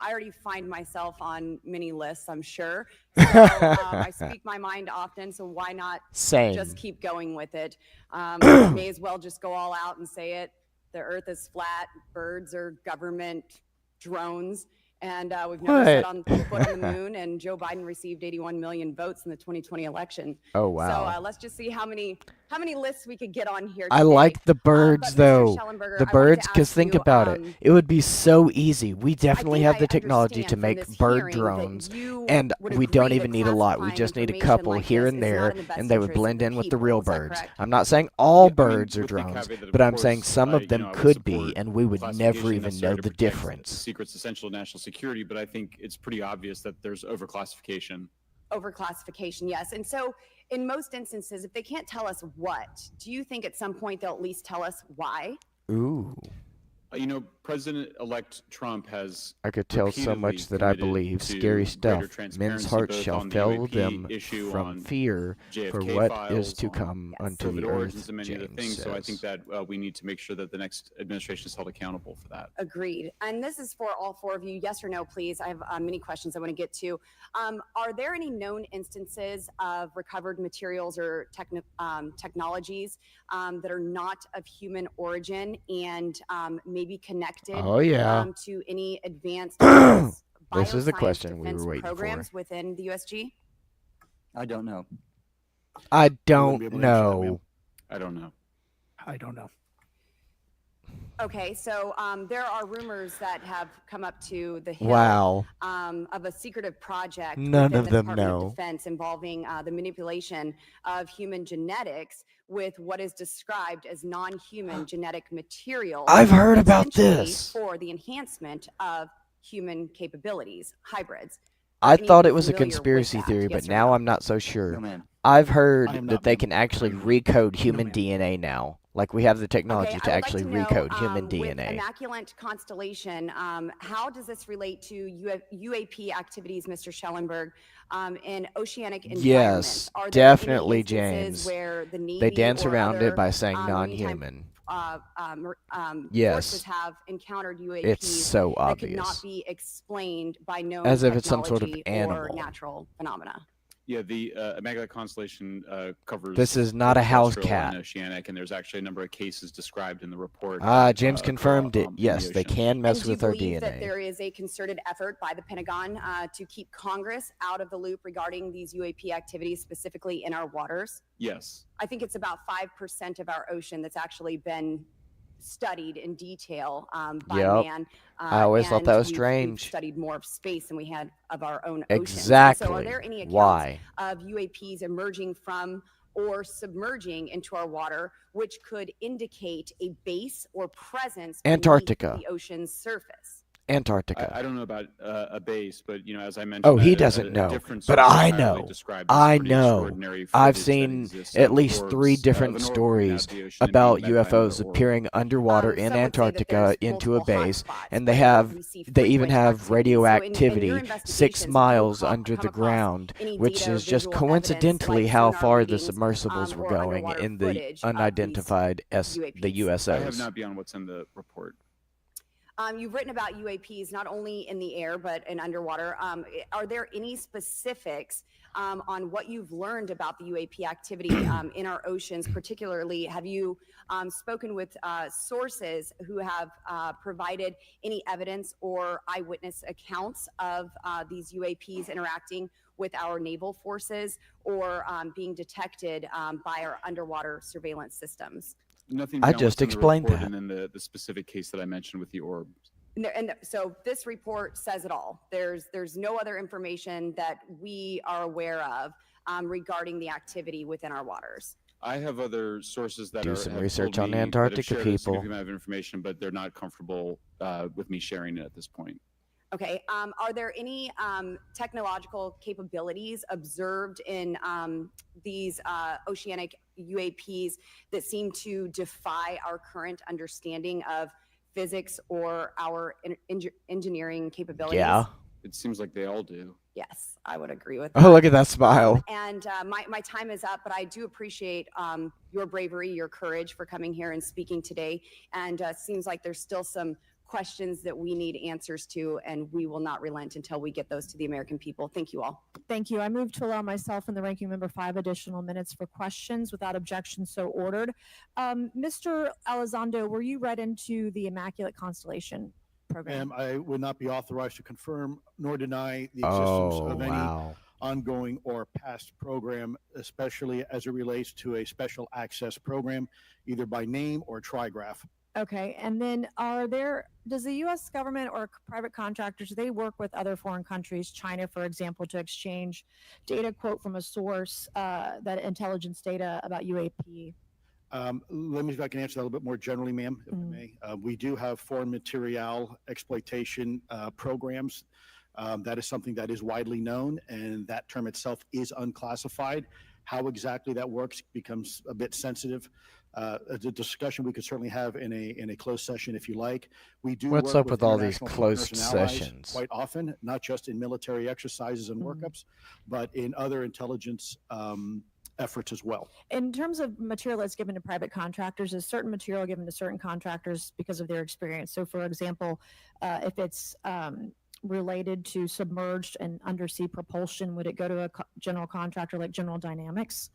I already find myself on many lists, I'm sure. So I speak my mind often, so why not Same. just keep going with it? May as well just go all out and say it. The earth is flat, birds are government drones, and we've never set on foot on the moon, and Joe Biden received 81 million votes in the 2020 election. Oh, wow. So let's just see how many lists we could get on here I today. like the birds, Mr. though. Schellenberger, The I wanted birds, to because ask think you, about it. It would be so easy. We definitely have the technology to make bird drones, and we don't even need a lot. We just need a couple here and there, and they would blend in with the real birds. I'm not saying all birds are drones, but I'm saying some of them could be, and we would never even know the difference. Secrets essential to national security, but I think it's pretty obvious that there's overclassification. Overclassification, yes. And so in most instances, if they can't tell us what, do you think at some point they'll at least tell us why? Ooh. You know, President-elect Trump has. I could tell so much that I believe scary stuff. Men's hearts shall fail them from fear for what is to come unto the earth, and many other things. James So I says. think that we need to make sure that the next administration is held accountable for that. Agreed. And this is for all 4 of you. Yes or no, please. I have many questions I want to get to. Are there any known instances of recovered materials or technologies that are not of human origin and maybe connected to any advanced This is the question we were waiting programs for. within the USG? I don't know. I don't know. I don't know. I don't know. Okay, so there are rumors that have come up to the Hill Wow. Of a secretive project None within of the them Department know. of Defense involving the manipulation of human genetics with what is described as non-human genetic material. I've heard about essentially this. For the enhancement of human capabilities, hybrids. I Any thought of you it was a familiar with conspiracy that? theory, Yes but or now no? I'm not so sure. No, ma'am. I've I heard am that not, they ma'am. can actually recode human DNA now. Like we have the technology Okay, to I would actually like to know, recode human with DNA. Immaculate Constellation, how does this relate to UAP activities, Mr. Schellenberg, in oceanic environments? Yes, Are there any definitely, instances James. where the Navy They dance or around other it by saying maritime non-human. forces Yes, have encountered it's UAPs so that could not obvious. be explained by known As if it's some sort of technology or animal. natural phenomena? Yeah, the Immaculate Constellation covers This is not both a house terrestrial cat. and oceanic, and there's actually a number of cases described in the report. James confirmed it. in the Yes, they ocean. can mess And do you with our believe that DNA. there is a concerted effort by the Pentagon to keep Congress out of the loop regarding these UAP activities, specifically in our waters? Yes. I think it's about 5% of our ocean that's actually been studied in detail by Yep. man. I always thought that was We've strange. studied more of space than we had of our own oceans. Exactly. So are there any accounts Why? of UAPs emerging from or submerging into our water, which could indicate a base or presence beneath Antarctica. the ocean's surface? Antarctica. I don't know about a base, but as I mentioned, Oh, he doesn't know, but I know. I know. I've seen at least 3 different stories about UFOs appearing underwater in Antarctica into a base, and they even have radioactivity 6 miles under the ground, which is just coincidentally how far the submersibles were going in the unidentified the USOs. I have not beyond what's in the report. You've written about UAPs not only in the air but in underwater. Are there any specifics on what you've learned about the UAP activity in our oceans? Particularly, have you spoken with sources who have provided any evidence or eyewitness accounts of these UAPs interacting with our naval forces or being detected by our underwater surveillance systems? Nothing. I beyond just what's in the explained report that. And then the specific case that I mentioned with the orbs. So this report says it all. There's no other information that we are aware of regarding the activity within our waters. I have other sources that Do are some have research told on me that have Antarctica, shared a people. significant amount of information, but they're not comfortable with me sharing it at this point. Okay. Are there any technological capabilities observed in these oceanic UAPs that seem to defy our current understanding of physics or our engineering capabilities? Yeah. It seems like they all do. Yes, I would agree with that. Oh, look at that smile. And my time is up, but I do appreciate your bravery, your courage for coming here and speaking today. And seems like there's still some questions that we need answers to, and we will not relent until we get those to the American people. Thank you all. Thank you. I move to allow myself and the ranking member 5 additional minutes for questions without objection, so ordered. Mr. Elizondo, were you read into the Immaculate Constellation program? Ma'am, I would not be authorized to confirm nor deny the existence of any ongoing or past program, especially as it relates to a special access program, either by name or trigraph. Okay, and then does the U.S. government or private contractors, they work with other foreign countries, China, for example, to exchange data, quote from a source, that intelligence data about UAP? Let me see if I can answer that a little bit more generally, ma'am, if I may. We do have foreign material exploitation programs. That is something that is widely known, and that term itself is unclassified. How exactly that works becomes a bit sensitive. A discussion we could certainly have in a closed session if you like. We do. What's work up with all these international closed partners and allies sessions? quite often, not just in military exercises and workups, but in other intelligence efforts as well. In terms of material that's given to private contractors, is certain material given to certain contractors because of their experience? So, for example, if it's related to submerged and undersea propulsion, would it go to a general contractor like General Dynamics?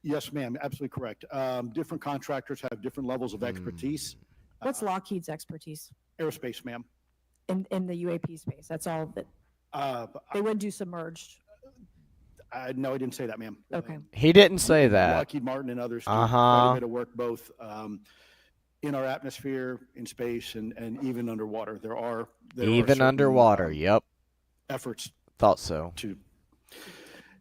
Yes, ma'am, absolutely correct. Different contractors have different levels of expertise. What's Lockheed's expertise? Aerospace, ma'am. In the UAP space, that's all that they would do submerged. No, I didn't say that, ma'am. Okay. He didn't say that. Lockheed Martin and others do quite a bit of work both in our atmosphere, in space, and even underwater. There are Even underwater, yep. Efforts. Thought so.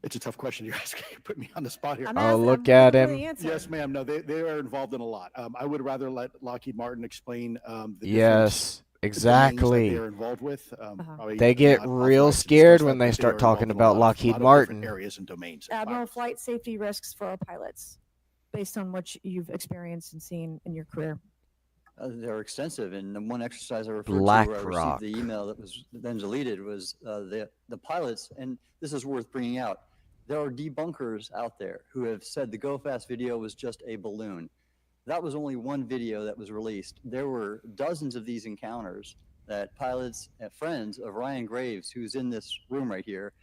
It's a tough question you're asking. You put me on the spot here. Oh, look at him. Yes, ma'am. No, they are involved in a lot. I would rather let Lockheed Martin explain the Yes, exactly. they're involved with. They get real scared when they start talking about Lockheed Martin. Areas and domains. Admiral, flight safety risks for our pilots. based on what you've experienced and seen in your career? They're extensive, and the one exercise I referred to where I received the email that was then deleted was the pilots, and this is worth bringing out. There are debunkers out there who have said the Go Fast video was just a balloon. That was only one video that was released. There were dozens of these encounters that pilots and friends of Ryan Graves, who's in this room right here,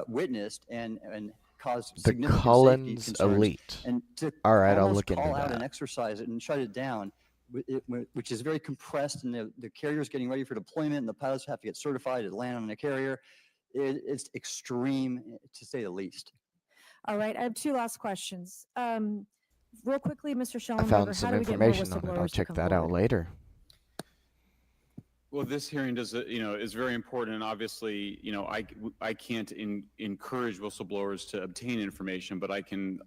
witnessed and caused The significant safety Collins concerns. Elite. And to All right, I'll almost look into call out that. and exercise it and shut it down, which is very compressed, and the carrier's getting ready for deployment, and the pilots have to get certified to land on a carrier. It's extreme, to say the least. All right, I have two last questions. Real quickly, Mr. I Schellenberger, found some how do we get more information on it. I'll whistleblowers to check come that out forward? later. Well, this hearing does, is very important, and obviously, I can't encourage whistleblowers to obtain information, but I can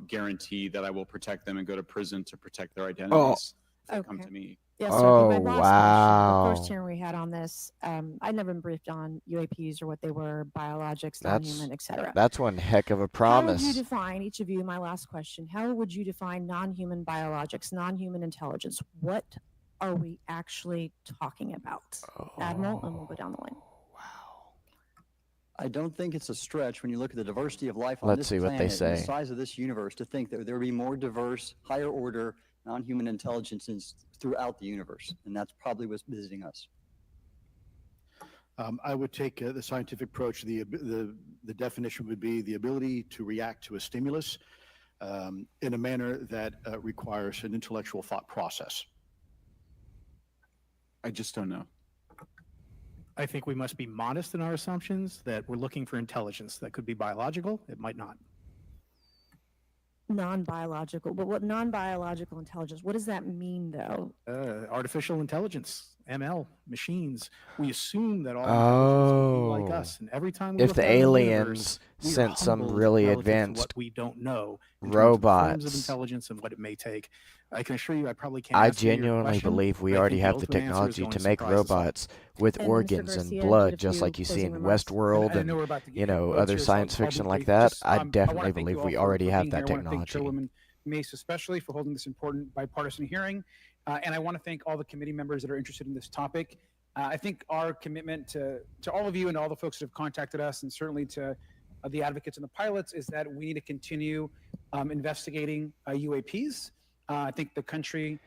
guarantee that I will protect them and go to prison to protect their identities if they come to me. Yes, sir. My last question, the wow. first hearing we had on this, I'd never been briefed on UAPs or what they were, biologics, That's non-human, et cetera. that's one heck of a How would promise. you define, each of you, my last question, how would you define non-human biologics, non-human intelligence? What are we actually talking about? Admiral, and we'll go down the line. I don't think it's a stretch when you look at the diversity of life on Let's this see what they planet and the say. size of this universe to think that there would be more diverse, higher order, non-human intelligences throughout the universe. And that's probably what's visiting us. I would take the scientific approach. The definition would be the ability to react to a stimulus in a manner that requires an intellectual thought process. I just don't know. I think we must be modest in our assumptions that we're looking for intelligence. That could be biological, it might not. Non-biological, but what non-biological intelligence, what does that mean though? Artificial intelligence, ML, machines. We assume that all intelligence will be like us. And every time we If look the out in the aliens universe, we are sent some humbled really relative to advanced what we don't know in terms of forms of robots, intelligence and what it may take. I can assure you I probably can't I answer your genuinely question, believe we but I already think have the ultimate answer is technology going to make surprise us all. robots with And Mr. organs Garcia and did blood, a just few like you see closing in remarks. Westworld I know we're about to get other votes here, so science I'll be fiction like brief. that. Just, I I wanna definitely thank believe you all we for already have being that here. I want to thank technology. Chairwoman Mace especially for holding this important bipartisan hearing. And I want to thank all the committee members that are interested in this topic. I think our commitment to all of you and all the folks that have contacted us, and certainly to the advocates and the pilots, is that we need to continue investigating UAPs. I think the country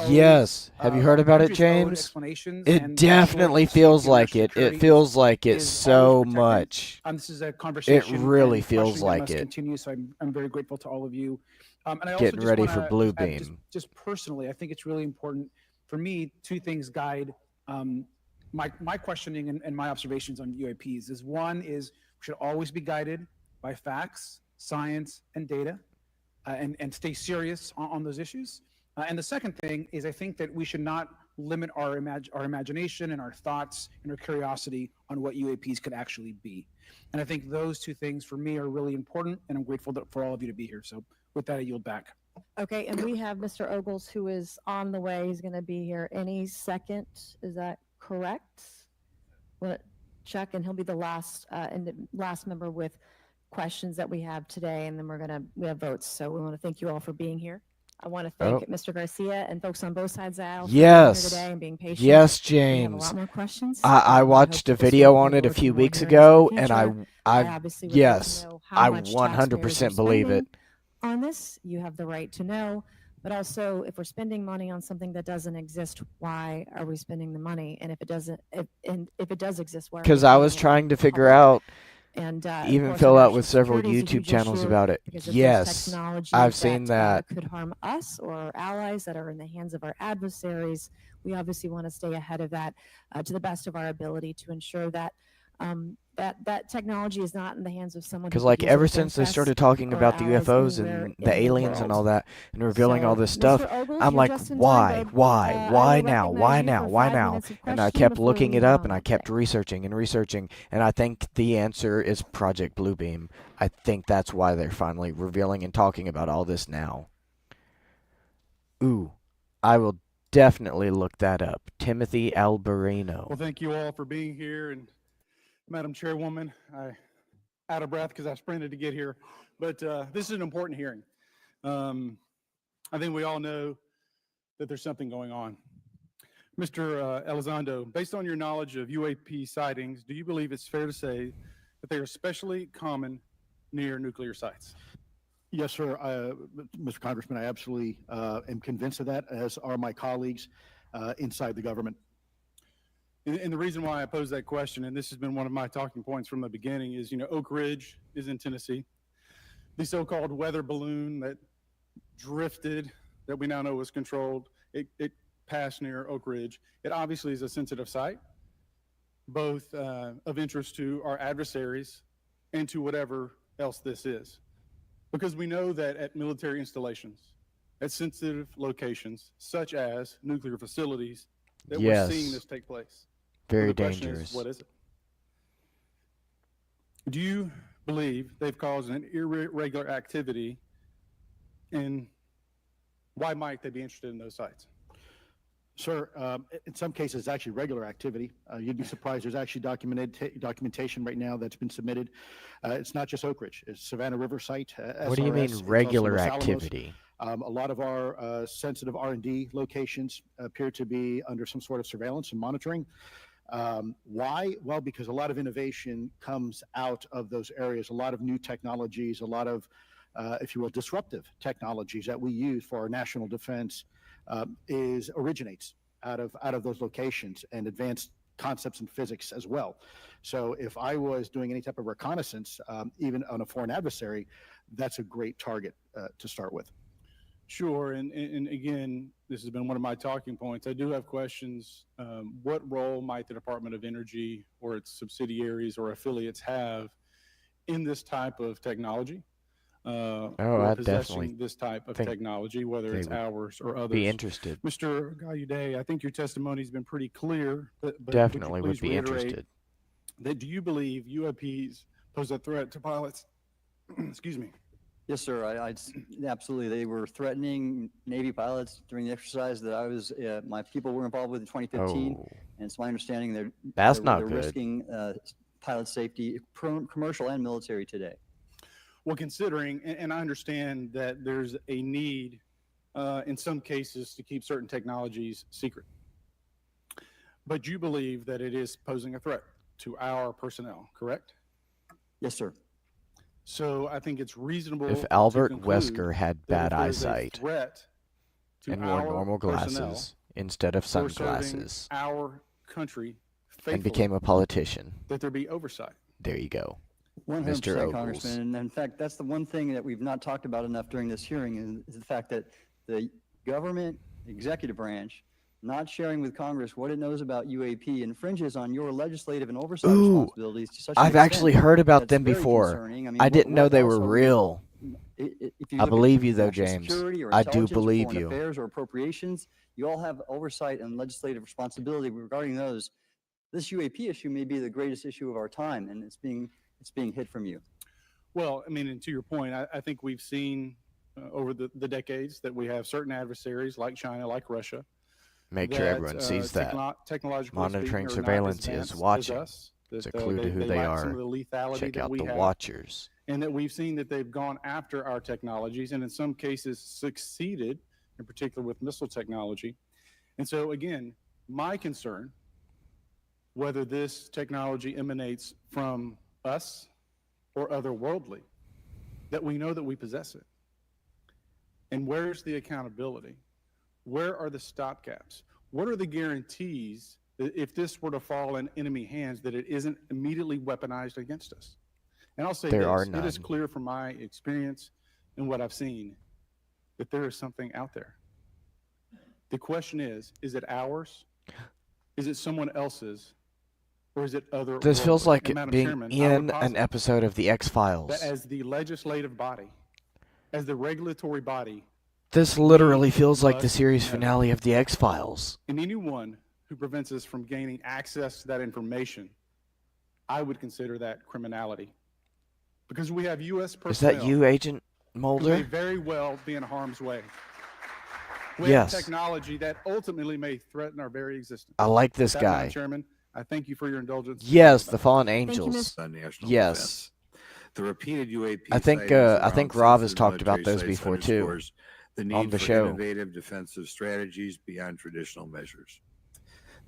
Yes. Have you heard about it, country's owed James? explanations It and definitely assurance feels in their like it. It security feels like it is so always protected. much. This is a It conversation really and feels questioning that like must it. continue, so I'm very grateful to all of you. And I also Getting just ready wanna for Blue add Beam. just personally, I think it's really important for me, two things guide my questioning and my observations on UAPs. One is we should always be guided by facts, science, and data, and stay serious on those issues. And the second thing is I think that we should not limit our imagination and our thoughts and our curiosity on what UAPs could actually be. And I think those two things for me are really important, and I'm grateful for all of you to be here. So with that, I yield back. Okay, and we have Mr. Ogles who is on the way. He's going to be here any second. Is that correct? What check, and he'll be the last and the last member with questions that we have today, and then we have votes. So we want to thank you all for being here. I want to thank Mr. Garcia and folks on both sides of the aisle for being here today and being patient. Yes, We have a James. lot more questions. I watched a video on it a few weeks ago, and I obviously would like to yes, know I how much taxpayers are 100% believe it. spending on this. You have the right to know, but also if we're spending money on something that doesn't exist, why are we spending the money? And if it doesn't, if it does exist, why? Because I was trying to figure out, and even fill out with several YouTube channels about it. Because if there's Yes, technology I've seen that. could harm us or our allies that are in the hands of our adversaries. We obviously want to stay ahead of that to the best of our ability to ensure that that technology is not in the hands of someone. Because who like could use it ever since they against us started talking or about the allies UFOs anywhere and in the aliens and world. all that, and revealing all So, this stuff, Mr. Ogles, I'm you're like, just in time, why, babe. why I will now, recognize why you now, for why 5 now? minutes of And I questioning kept before looking we it move up, on and I that kept day. researching and researching, and I think the answer is Project Bluebeam. I think that's why they're finally revealing and talking about all this now. Ooh, I will definitely look that up. Timothy Alberino. Well, thank you all for being here, and Madam Chairwoman, I out of breath because I sprinted to get here, but this is an important hearing. I think we all know that there's something going on. Mr. Elizondo, based on your knowledge of UAP sightings, do you believe it's fair to say that they are especially common near nuclear sites? Yes, sir. Mr. Congressman, I absolutely am convinced of that, as are my colleagues inside the government. And the reason why I pose that question, and this has been one of my talking points from the beginning, is, Oak Ridge is in Tennessee. The so-called weather balloon that drifted, that we now know was controlled, it passed near Oak Ridge. It obviously is a sensitive site, both of interest to our adversaries and to whatever else this is. Because we know that at military installations, at sensitive locations, such as nuclear facilities, that we're seeing this take place. Very the question dangerous. Is, what is it? Do you believe they've caused an irregular activity, and why might they be interested in those sites? Sir, in some cases, it's actually regular activity. You'd be surprised. There's actually documentation right now that's been submitted. It's not just Oak Ridge. It's Savannah River site. What do you mean SRS, it's also regular Los Alamos. activity? A lot of our sensitive R&D locations appear to be under some sort of surveillance and monitoring. Why? Well, because a lot of innovation comes out of those areas, a lot of new technologies, a lot of, if you will, disruptive technologies that we use for our national defense originates out of those locations, and advanced concepts in physics as well. So if I was doing any type of reconnaissance, even on a foreign adversary, that's a great target to start with. Sure, and again, this has been one of my talking points. I do have questions. What role might the Department of Energy or its subsidiaries or affiliates have in this type of technology? I definitely this type of technology, whether it's ours or others. Be interested. Mr. Gallaudet, I think your testimony has been pretty clear. But Definitely would be interested. Do you believe UAPs pose a threat to pilots? Excuse me. Yes, sir. Absolutely. They were threatening Navy pilots during the exercise that I was, my people were involved with in 2015. Oh. And it's my understanding That's they're not good. risking pilot safety, commercial and military today. Well, considering, and I understand that there's a need in some cases to keep certain technologies secret, but you believe that it is posing a threat to our personnel, correct? Yes, sir. So I think it's reasonable. If Albert to conclude Wesker had that bad if there's a eyesight threat to and wore our normal personnel glasses instead of who are serving sunglasses our country and became a politician, that there be oversight. there you go. 100%, Mr. Ogles. Congressman. And in fact, that's the one thing that we've not talked about enough during this hearing is the fact that the government executive branch not sharing with Congress what it knows about UAP infringes on your legislative and oversight responsibilities to such an I've extent actually heard about that's them very before. concerning. I didn't know what they else were are we- real. If you I look at believe you though, national James. security or I do intelligence or believe foreign you. affairs or appropriations, you all have oversight and legislative responsibility regarding those. This UAP issue may be the greatest issue of our time, and it's being hid from you. Well, I mean, and to your point, I think we've seen over the decades that we have certain adversaries like China, like Russia. Make sure everyone sees that. Technologically Monitoring speaking, are not surveillance as advanced is as watching. us, It's a that, clue to who they lack some are. of the lethality Check that out we the have, watchers. and that we've seen that they've gone after our technologies and in some cases succeeded, in particular with missile technology. And so again, my concern, whether this technology emanates from us or otherworldly, that we know that we possess it. And where's the accountability? Where are the stopgaps? What are the guarantees that if this were to fall in enemy hands, that it isn't immediately weaponized against us? And I'll say There this, are it is none. clear from my experience and what I've seen that there is something out there. The question is it ours? Is it someone else's? Or is it other? This feels like And Madam being Chairman, I would in an posit episode of The that X-Files. as the legislative body, as the regulatory body, This literally feels like the must series know. finale of The X-Files. and anyone who prevents us from gaining access to that information, I would consider that criminality. Because we have U.S. Is personnel that you, Agent who may Mulder? very well be in harm's way. We Yes. have technology that ultimately may threaten our very existence. I like this With that, Madam guy. Chairman, I thank you for your indulgence. Yes, the Fallen Thank you, Angels. Ms. on national Yes. defense. The repeated UAP I think sightings I think around Rob has sensitive talked about military those sites before too. underscores the on need the for show. innovative defensive strategies beyond traditional measures.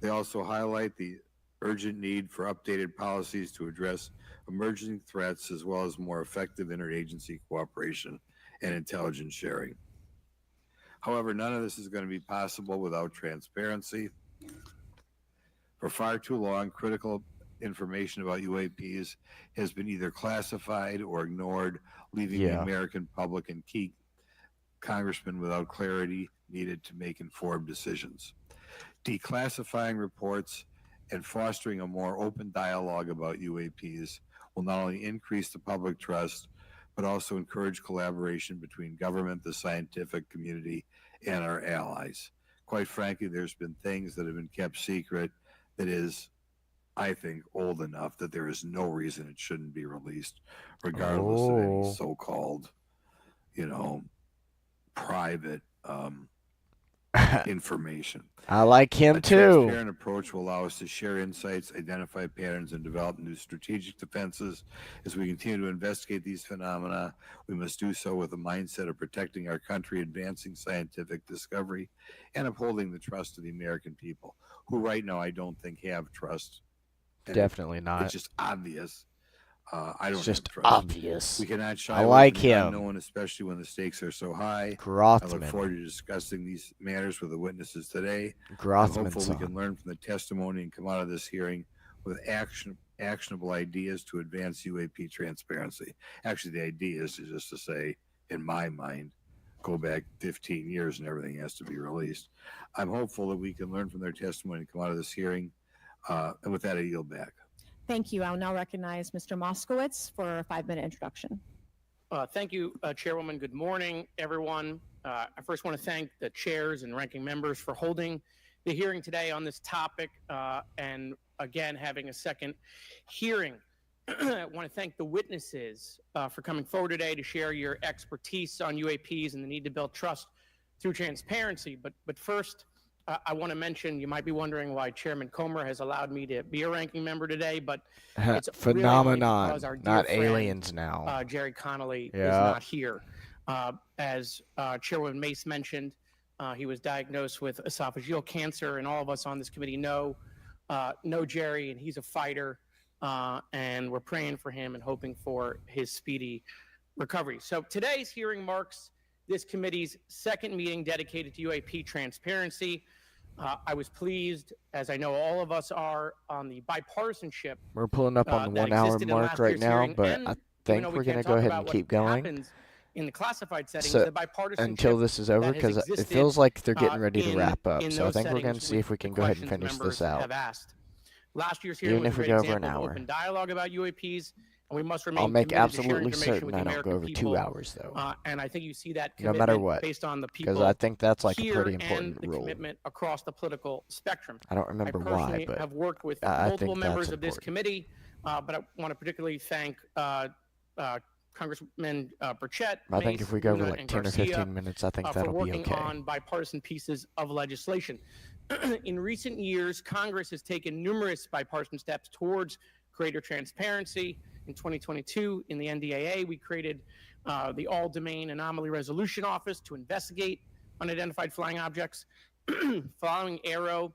They also highlight the urgent need for updated policies to address emerging threats as well as more effective interagency cooperation and intelligence sharing. However, none of this is going to be possible without transparency. For far too long, critical information about UAPs has been either classified or ignored, leaving the American public and key congressmen without clarity needed to make informed decisions. Declassifying reports and fostering a more open dialogue about UAPs will not only increase the public trust, but also encourage collaboration between government, the scientific community, and our allies. Quite frankly, there's been things that have been kept secret that is, I think, old enough that there is no reason it shouldn't be released, regardless of any so-called, private information. I like him A too. transparent approach will allow us to share insights, identify patterns, and develop new strategic defenses. As we continue to investigate these phenomena, we must do so with a mindset of protecting our country, advancing scientific discovery, and upholding the trust of the American people, who right now I don't think have trust. And Definitely not. It's just obvious. I don't It's just have trust. obvious. We cannot shy I away like from the him. unknown, especially when the stakes are so high. I look Grothman. forward to discussing these matters with the witnesses today. I'm Grothman's hopeful we on. can learn from the testimony and come out of this hearing with actionable ideas to advance UAP transparency. Actually, the idea is just to say, in my mind, go back 15 years and everything has to be released. I'm hopeful that we can learn from their testimony and come out of this hearing. And with that, I yield back. Thank you. I'll now recognize Mr. Moskowitz for a 5-minute introduction. Thank you, Chairwoman. Good morning, everyone. I first want to thank the chairs and ranking members for holding the hearing today on this topic and, again, having a second hearing. I want to thank the witnesses for coming forward today to share your expertise on UAPs and the need to build trust through transparency. But first, I want to mention, you might be wondering why Chairman Comer has allowed me to be a ranking member today, but it's Phenomenon, really because our dear not friend, aliens now. Jerry Connolly is Yeah. not here. As Chairwoman Mace mentioned, he was diagnosed with esophageal cancer, and all of us on this committee know Jerry, and he's a fighter, and we're praying for him and hoping for his speedy recovery. So today's hearing marks this committee's second meeting dedicated to UAP transparency. I was pleased, as I know all of us are, on the bipartisanship. We're pulling up on the that 1 hour existed in mark last right year's now, hearing, but and I even think though we we're going to can't go talk ahead about and what keep going. happens in the classified settings, So the bipartisanship until this is over, that has because it existed, feels like they're getting ready to in- wrap up. in So I those think we're going settings to see if we with can the go ahead and questions finish members this out. have asked. Last year's hearing Even was if a we great go over an example of hour. open dialogue about UAPs, and we must remain I'll make committed to sharing absolutely information certain with I the don't American go over people. 2 hours, though. And I think you see that No commitment matter what, based on the because people I think that's like a here pretty and important the rule. commitment across the political spectrum. I don't remember why, personally but have worked with I multiple think members that's of this important. committee, but I want to particularly thank Congressman Burchett, I think if we go over Luna, like and 10 or Garcia, 15 minutes, I think for that'll be working okay. on bipartisan pieces of legislation. In recent years, Congress has taken numerous bipartisan steps towards greater transparency. In 2022, in the NDAA, we created the All-Domain Anomaly Resolution Office to investigate unidentified flying objects. Following Aero,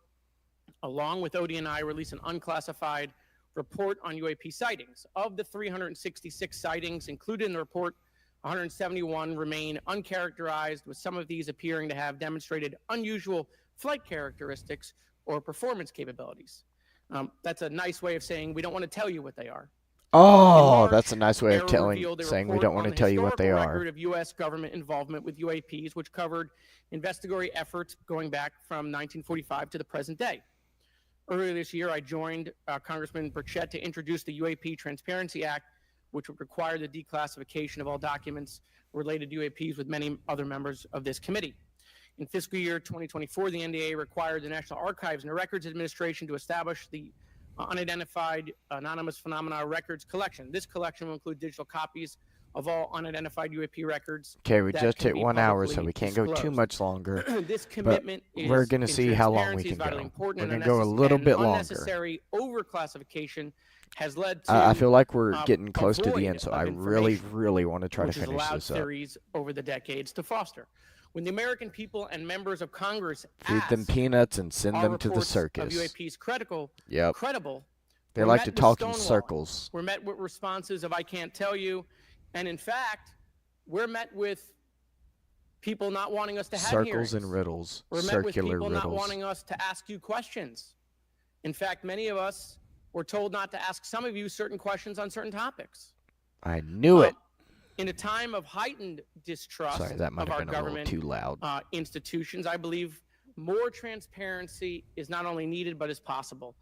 along with ODNI, released an unclassified report on UAP sightings. Of the 366 sightings included in the report, 171 remain uncharacterized, with some of these appearing to have demonstrated unusual flight characteristics or performance capabilities. That's a nice way of saying we don't want to tell you what they are. Oh, that's a nice way of Revealed a saying we report don't want on to the tell you what they historical are. record of U.S. government involvement with UAPs, which covered investigatory efforts going back from 1945 to the present day. Earlier this year, I joined Congressman Burchett to introduce the UAP Transparency Act, which would require the declassification of all documents related to UAPs with many other members of this committee. In fiscal year 2024, the NDA required the National Archives and Records Administration to establish the Unidentified Anonymous Phenomena Records Collection. This collection will include digital copies of all unidentified UAP records. Okay, we that just can hit be 1 hour, so publicly we can't go too disclosed. much longer. This But commitment we're is going to in see how long we transparency can is vitally go. important, We're and going to go a unnecess- little and bit longer. Unnecessary overclassification has led to I feel like we're getting close to the void end, so of I really, information, really want to try to which has finish allowed this up. theories over the decades to foster. When the American people and members of Congress Feed them peanuts and send are them to the reports circus. of UAPs credible, Yep. They we're like met to with talk in stonewalling. circles. We're met with responses of "I can't tell you," and in fact, we're met with people not wanting us to have Circles hearings. and riddles. We're met with Circular people not riddles. wanting us to ask you questions. In fact, many of us were told not to ask some of you certain questions on certain topics. I knew it. In a time of heightened distrust Sorry, that might of have our been a little government too loud. institutions, I believe more transparency is not only needed but is possible.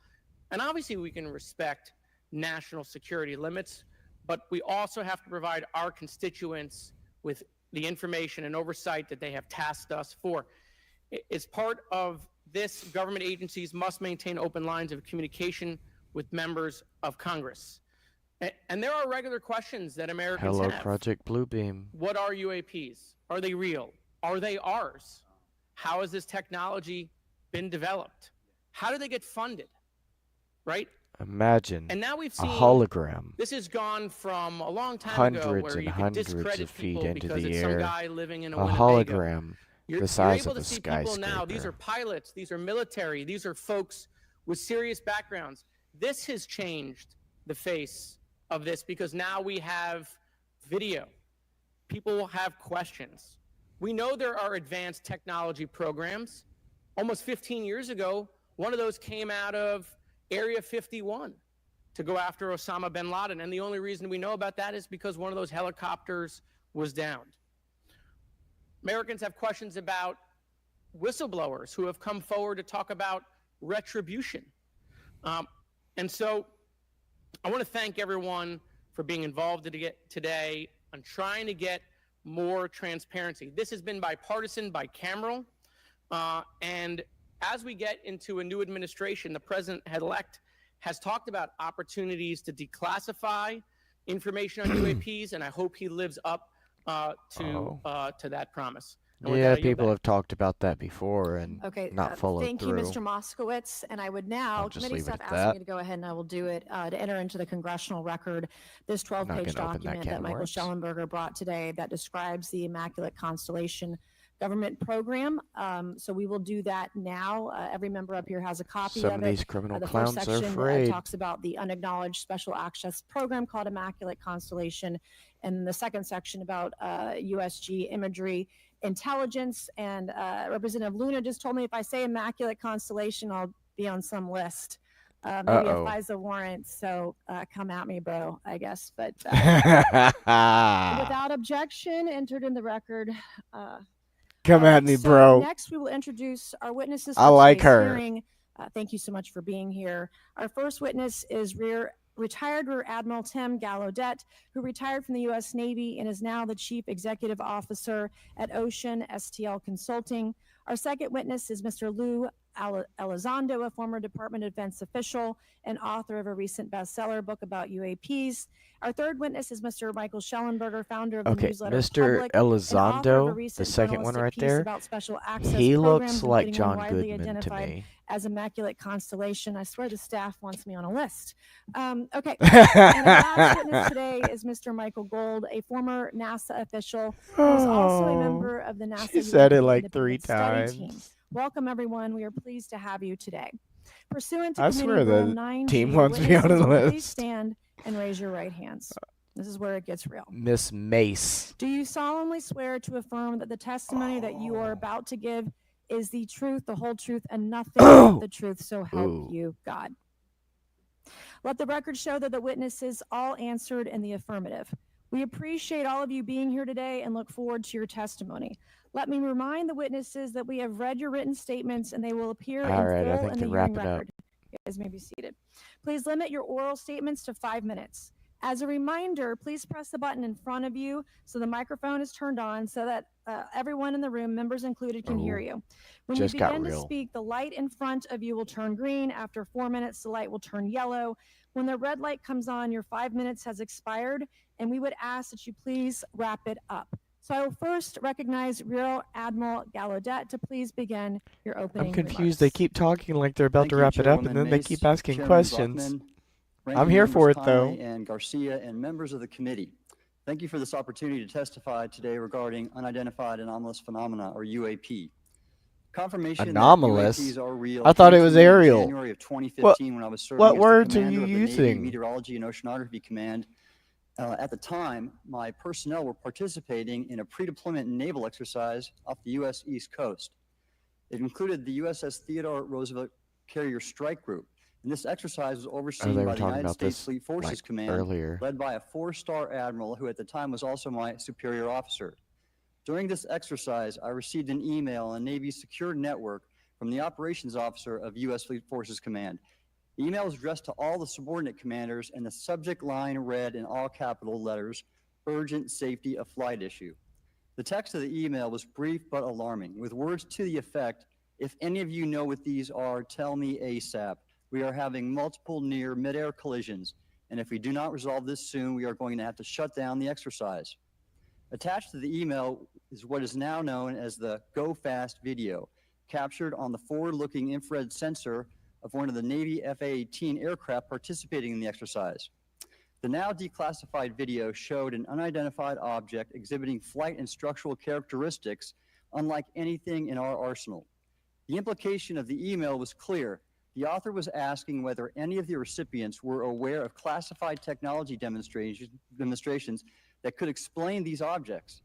And obviously, we can respect national security limits, but we also have to provide our constituents with the information and oversight that they have tasked us for. As part of this, government agencies must maintain open lines of communication with members of Congress. And there are regular questions that Americans Hello, have. Project Bluebeam. What are UAPs? Are they real? Are they ours? How has this technology been developed? How do they get funded? Right? Imagine And now we've a seen hologram. This has gone from a long time ago Hundreds where and you could hundreds discredit of feet people into because the it's some air. guy living in a A Winnebago. hologram You're the size able of to a see people now. These skyscraper. are pilots. These are military. These are folks with serious backgrounds. This has changed the face of this because now we have video. People have questions. We know there are advanced technology programs. Almost 15 years ago, one of those came out of Area 51 to go after Osama bin Laden. And the only reason we know about that is because one of those helicopters was downed. Americans have questions about whistleblowers who have come forward to talk about retribution. And so I want to thank everyone for being involved today on trying to get more transparency. This has been bipartisan, bicameral, and as we get into a new administration, the president-elect has talked about opportunities to declassify information on UAPs, and I hope he lives up to that promise. And with Yeah, that, I yield people back. have talked about that before and Okay, not followed thank through. you, Mr. Moskowitz. And I would now, I'll just committee leave it staff at asked that. me to go ahead and I will do it, to enter into the congressional record this 12-page gonna open that document can that of Michael worms. Schellenberger brought today that describes the Immaculate Constellation government program. So we will do that now. Every member up here has a copy Some of of it. these criminal The first clowns are section afraid. talks about the unacknowledged special access program called Immaculate Constellation, and the second section about USG imagery intelligence. And Representative Luna just told me if I say Immaculate Constellation, I'll be on some list. Maybe Uh-oh. a FISA warrant. So come at me, bro, I guess. But without objection, entered in the record. Come at me, bro. Next, we will introduce our witnesses I for like today's her. hearing. Thank you so much for being here. Our first witness is retired Rear Admiral Tim Gallaudet, who retired from the U.S. Navy and is now the Chief Executive Officer at Ocean STL Consulting. Our second witness is Mr. Lou Elizondo, a former Department of Defense official and author of a recent bestseller book about UAPs. Our third witness is Mr. Michael Schellenberger, founder of the Okay, newsletter Mr. Public, and author of a Elizondo, the recent second one journalistic right piece there, about special access he programs, looks like including one John widely Goodman to identified me. as Immaculate Constellation. I swear the staff wants me on a list. Okay. And our last witness today is Mr. Michael Gold, a former NASA official who is also a member of the NASA She said it UAP like 3 Independent Study Team. times. Welcome, everyone. We are pleased to have you today. Pursuant to I Committee swear Rule the 9G, team wants me on witnesses a will Please list. stand and raise your right hands. This is where it gets real. Miss Mace. Do you solemnly swear to affirm that the testimony that you are about to give is the truth, the whole truth, and nothing but the truth, so help you God? Let the record show that the witnesses all answered in the affirmative. We appreciate all of you being here today and look forward to your testimony. Let me remind the witnesses that we have read your written statements and they will appear All in right, I full think in to the wrap hearing it up. record. You guys may be seated. Please limit your oral statements to 5 minutes. As a reminder, please press the button in front of you so the microphone is turned on so that everyone in the room, members included, can hear you. When you just got begin to real. speak, the light in front of you will turn green. After 4 minutes, the light will turn yellow. When the red light comes on, your 5 minutes has expired, and we would ask that you please wrap it up. So I will first recognize Rear Admiral Gallaudet to please begin your opening I'm confused. remarks. They keep talking like they're about Thank to you, wrap it up, and Chairwoman then they Mace, keep asking Chairman questions. Buckman, I'm Ranking here Members for it, though. Conley and Garcia, and members of the committee. Thank you for this opportunity to testify today regarding unidentified anomalous phenomena, or UAP. Confirmation Anomalous? that UAPs are real. I thought it came was to me in aerial. January of 2015 when I was serving what as the words are commander you of the Navy using? Meteorology and Oceanography Command. At the time, my personnel were participating in a pre-deployment naval exercise off the U.S. East Coast. It included the USS Theodore Roosevelt Carrier Strike Group, and this exercise was overseen they by were the talking United about States this, Fleet Forces like, Command, earlier. led by a 4-star admiral who at the time was also my superior officer. During this exercise, I received an email on the Navy's secure network from the operations officer of U.S. Fleet Forces Command. The email was addressed to all the subordinate commanders, and the subject line read in all capital letters, "Urgent Safety of Flight Issue." The text of the email was brief but alarming, with words to the effect, "If any of you know what these are, tell me ASAP. We are having multiple near mid-air collisions, and if we do not resolve this soon, we are going to have to shut down the exercise." Attached to the email is what is now known as the Go Fast video, captured on the forward-looking infrared sensor of one of the Navy F-A-18 aircraft participating in the exercise. The now declassified video showed an unidentified object exhibiting flight and structural characteristics unlike anything in our arsenal. The implication of the email was clear. The author was asking whether any of the recipients were aware of classified technology demonstrations that could explain these objects.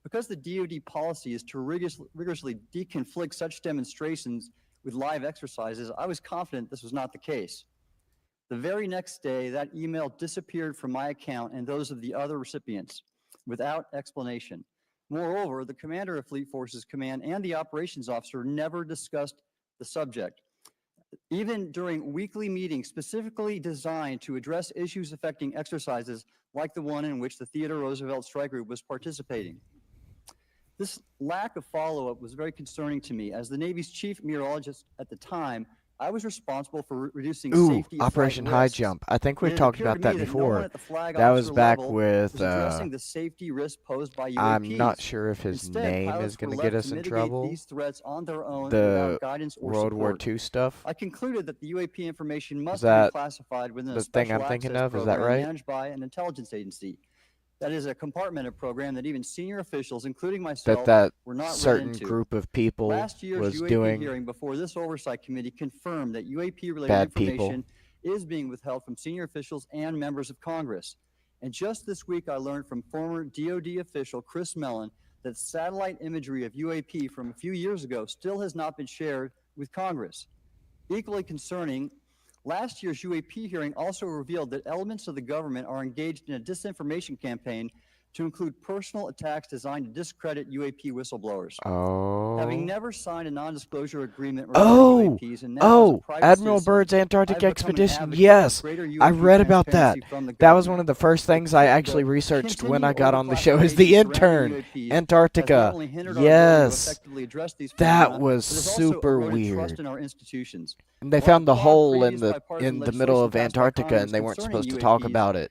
Because the DoD policy is to rigorously deconflict such demonstrations with live exercises, I was confident this was not the case. The very next day, that email disappeared from my account and those of the other recipients without explanation. Moreover, the commander of Fleet Forces Command and the operations officer never discussed the subject. Even during weekly meetings specifically designed to address issues affecting exercises like the one in which the Theodore Roosevelt Strike Group was participating. This lack of follow-up was very concerning to me. As the Navy's chief meteorologist at the time, I was responsible for reducing safety of Operation flight High risks. Jump. I think we've It talked appeared about to me that that no one before. at the flag That was officer back level with, was addressing the safety risk posed by UAPs. I'm not sure if his Instead, name pilots is going were to get left us to in mitigate trouble. these threats on their own The without guidance or World War support. II stuff. I concluded that the UAP information must Is that be classified within a the thing special I'm thinking access of? Is that program right? managed by an intelligence agency. That is a compartmented program that even senior officials, including That myself, that were not read certain into. group of people Last year's was UAP doing hearing before this oversight committee confirmed that UAP-related bad people. information is being withheld from senior officials and members of Congress. And just this week, I learned from former DoD official Chris Mellon that satellite imagery of UAP from a few years ago still has not been shared with Congress. Equally concerning, last year's UAP hearing also revealed that elements of the government are engaged in a disinformation campaign to include personal attacks designed to discredit UAP whistleblowers. Having never signed a non-disclosure agreement regarding UAPs and now as a private Admiral citizen, Byrd's Antarctic I've become an expedition. advocate Yes, of greater I UAP read about that. transparency from the That was government. one of the first things I actually researched when I got on the show. Is the intern Antarctica? Yes, that was super weird. And they found the hole in the middle of Antarctica, and they weren't supposed to talk about it.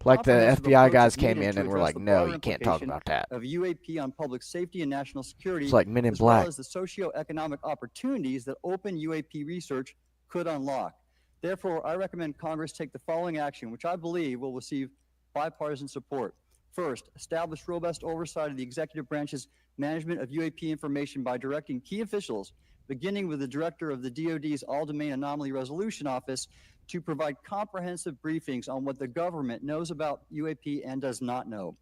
Like the FBI guys came in and were like, "No, you can't talk about that." Of UAP on public safety and national security, It's like Men in as well Black. as the socioeconomic opportunities that open UAP research could unlock. Therefore, I recommend Congress take the following action, which I believe will receive bipartisan support. First, establish robust oversight of the executive branch's management of UAP information by directing key officials, beginning with the director of the DoD's All-Domain Anomaly Resolution Office, to provide comprehensive briefings on what the government knows about UAP and does not know.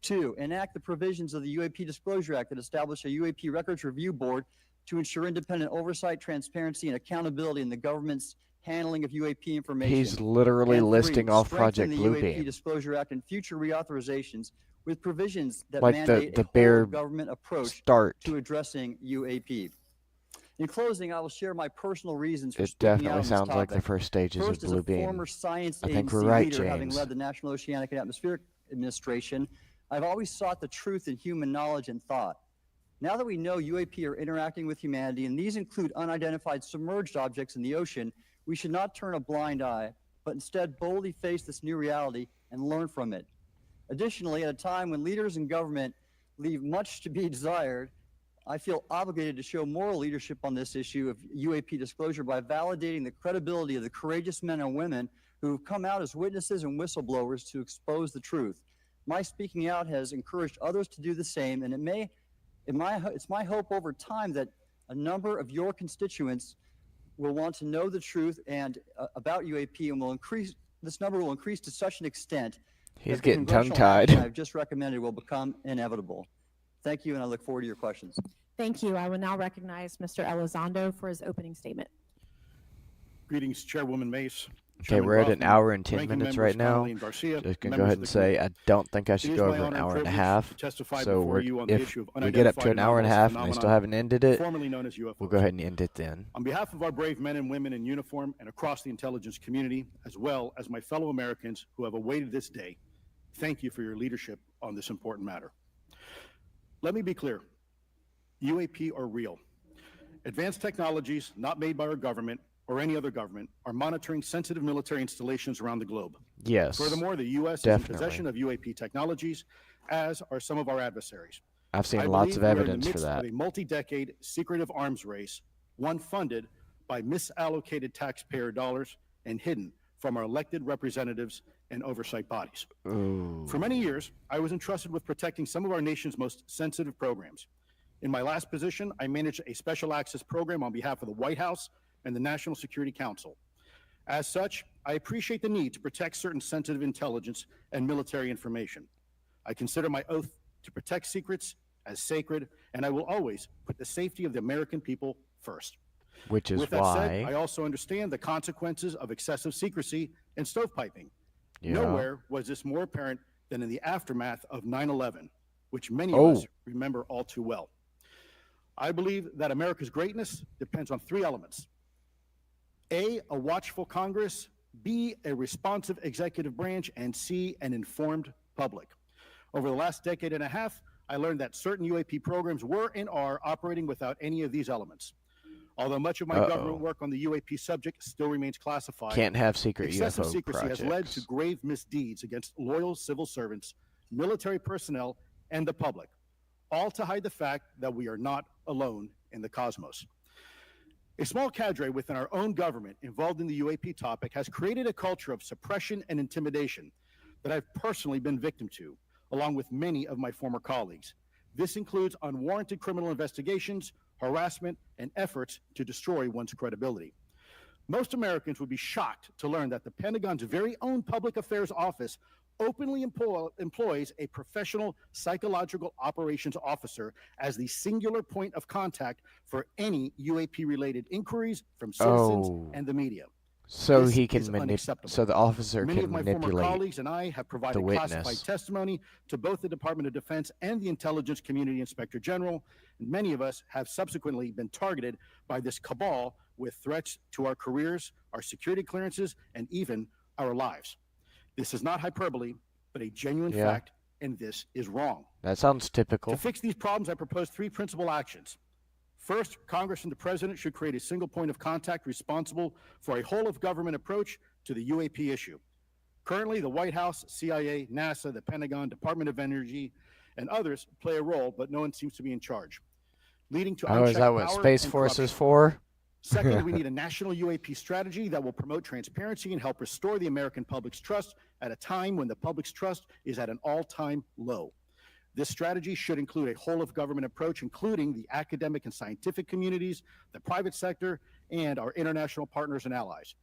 Two, enact the provisions of the UAP Disclosure Act that establish a UAP Records Review Board to ensure independent oversight, transparency, and accountability in the government's handling of UAP information. He's literally And listing three, off strengthen Project the UAP Bluebeam. Disclosure Act and future reauthorizations with provisions that Like mandate the a bare whole government approach start. to addressing UAP. In closing, I will share my personal reasons for It speaking out definitely on this sounds like the topic. first stages First, of as a Bluebeam. former science I think agency we're right, leader, having James. led the National Oceanic and Atmospheric Administration, I've always sought the truth in human knowledge and thought. Now that we know UAP are interacting with humanity, and these include unidentified submerged objects in the ocean, we should not turn a blind eye, but instead boldly face this new reality and learn from it. Additionally, at a time when leaders in government leave much to be desired, I feel obligated to show moral leadership on this issue of UAP disclosure by validating the credibility of the courageous men and women who have come out as witnesses and whistleblowers to expose the truth. my speaking out has encouraged others to do the same, and it's my hope over time that a number of your constituents will want to know the truth and about UAP, and this number will increase to such an extent He's that the getting congressional tongue-tied. action I've just recommended will become inevitable. Thank you, and I look forward to your questions. Thank you. I will now recognize Mr. Elizondo for his opening statement. Greetings, Chairwoman Mace. Okay, Chairman we're at an Rothman, hour and 10 Ranking minutes Members right now. Connolly and Garcia, Just gonna members go ahead of and the say committee. I don't think I It should is go my over an honor and hour and a privilege half. to testify So before you on the if issue of we get up to unidentified an hour and a half and we anomalous still haven't ended it, formerly known as UFOs. we'll go ahead and end it then. On behalf of our brave men and women in uniform and across the intelligence community, as well as my fellow Americans who have awaited this day, thank you for your leadership on this important matter. Let me be clear. UAP are real. Advanced technologies not made by our government or any other government are monitoring sensitive military installations around the globe. Yes, Furthermore, the U.S. is in possession of UAP technologies, as are some of our adversaries. I've seen I lots of believe we are in the evidence for midst that. of a multi-decade secretive arms race, one funded by misallocated taxpayer dollars and hidden from our elected representatives and oversight bodies. Ooh. For many years, I was entrusted with protecting some of our nation's most sensitive programs. In my last position, I managed a special access program on behalf of the White House and the National Security Council. As such, I appreciate the need to protect certain sensitive intelligence and military information. I consider my oath to protect secrets as sacred, and I will always put the safety of the American people first. Which is With that why said, I also understand the consequences of excessive secrecy and stovepiping. Yeah. Nowhere was this more apparent than in the aftermath of 9/11, which many of us remember all too well. I believe that America's greatness depends on three elements. A watchful Congress, B, a responsive executive branch, and C, an informed public. Over the last decade and a half, I learned that certain UAP programs were and are operating without any of these elements. Although much of my government work on the UAP subject still remains classified, can't have secret excessive UFO secrecy has led projects. to grave misdeeds against loyal civil servants, military personnel, and the public, all to hide the fact that we are not alone in the cosmos. A small cadre within our own government involved in the UAP topic has created a culture of suppression and intimidation that I've personally been victim to, along with many of my former colleagues. This includes unwarranted criminal investigations, harassment, and efforts to destroy one's credibility. Most Americans would be shocked to learn that the Pentagon's very own Public Affairs Office openly employs a professional psychological operations officer as the singular point of contact for any UAP-related inquiries from citizens and the media. So This he is can unacceptable. so the officer Many can of my former manipulate colleagues and I have provided the classified witness. testimony to both the Department of Defense and the Intelligence Community Inspector General. And many of us have subsequently been targeted by this cabal with threats to our careers, our security clearances, and even our lives. This is not hyperbole, but a genuine Yeah. fact, and this is wrong. That sounds typical. To fix these problems, I propose three principal actions. First, Congress and the President should create a single point of contact responsible for a whole-of-government approach to the UAP issue. Currently, the White House, CIA, NASA, the Pentagon, Department of Energy, and others play a role, but no one seems to be in charge, leading to Oh, is that unchecked what power Space and Force corruption. is for? Second, we need a national UAP strategy that will promote transparency and help restore the American public's trust at a time when the public's trust is at an all-time low. This strategy should include a whole-of-government approach, including the academic and scientific communities, the private sector, and our international partners and allies.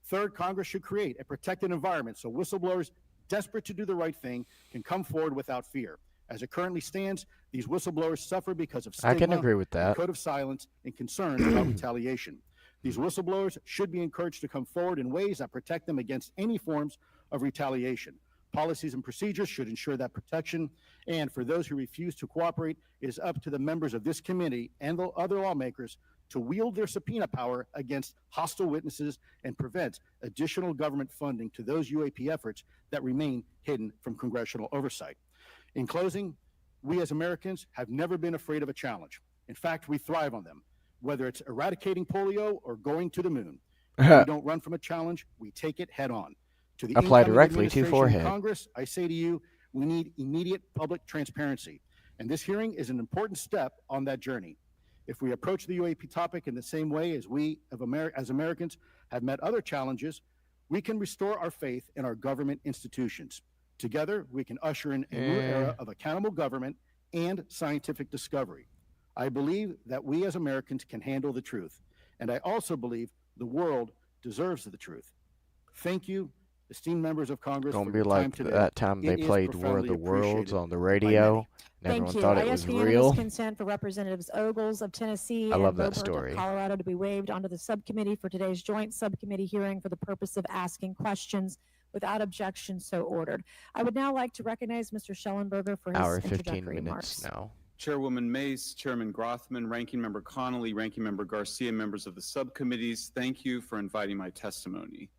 Third, Congress should create a protected environment so whistleblowers desperate to do the right thing can come forward without fear. As it currently stands, these whistleblowers suffer because of stigma, I can agree with that. a code of silence, and concerns about retaliation. These whistleblowers should be encouraged to come forward in ways that protect them against any forms of retaliation. Policies and procedures should ensure that protection, and for those who refuse to cooperate, it is up to the members of this committee and the other lawmakers to wield their subpoena power against hostile witnesses and prevent additional government funding to those UAP efforts that remain hidden from congressional oversight. In closing, we as Americans have never been afraid of a challenge. In fact, we thrive on them, whether it's eradicating polio or going to the moon. We don't run from a challenge, we take it head on. To the Apply incoming directly to administration and forehead. Congress, I say to you, we need immediate public transparency. And this hearing is an important step on that journey. If we approach the UAP topic in the same way as we as Americans have met other challenges, we can restore our faith in our government institutions. Together, we can usher in a new era of accountable government and scientific discovery. I believe that we as Americans can handle the truth, and I also believe the world deserves the truth. Thank you, esteemed members of Congress. Gonna for be your like time today. that time they It is played War of profoundly the Worlds appreciated on the by radio, many. and everyone Thank you. thought I it was ask unanimous real. consent for Representatives Ogles of Tennessee I and love that Boebert story. of Colorado to be waived onto the subcommittee for today's joint subcommittee hearing for the purpose of asking questions without objection, so ordered. I would now like to recognize Mr. Schellenberger for his Hour 15 introductory minutes remarks. now. Chairwoman Mace, Chairman Grothman, Ranking Member Connolly, Ranking Member Garcia, members of the subcommittees, thank you for inviting my testimony.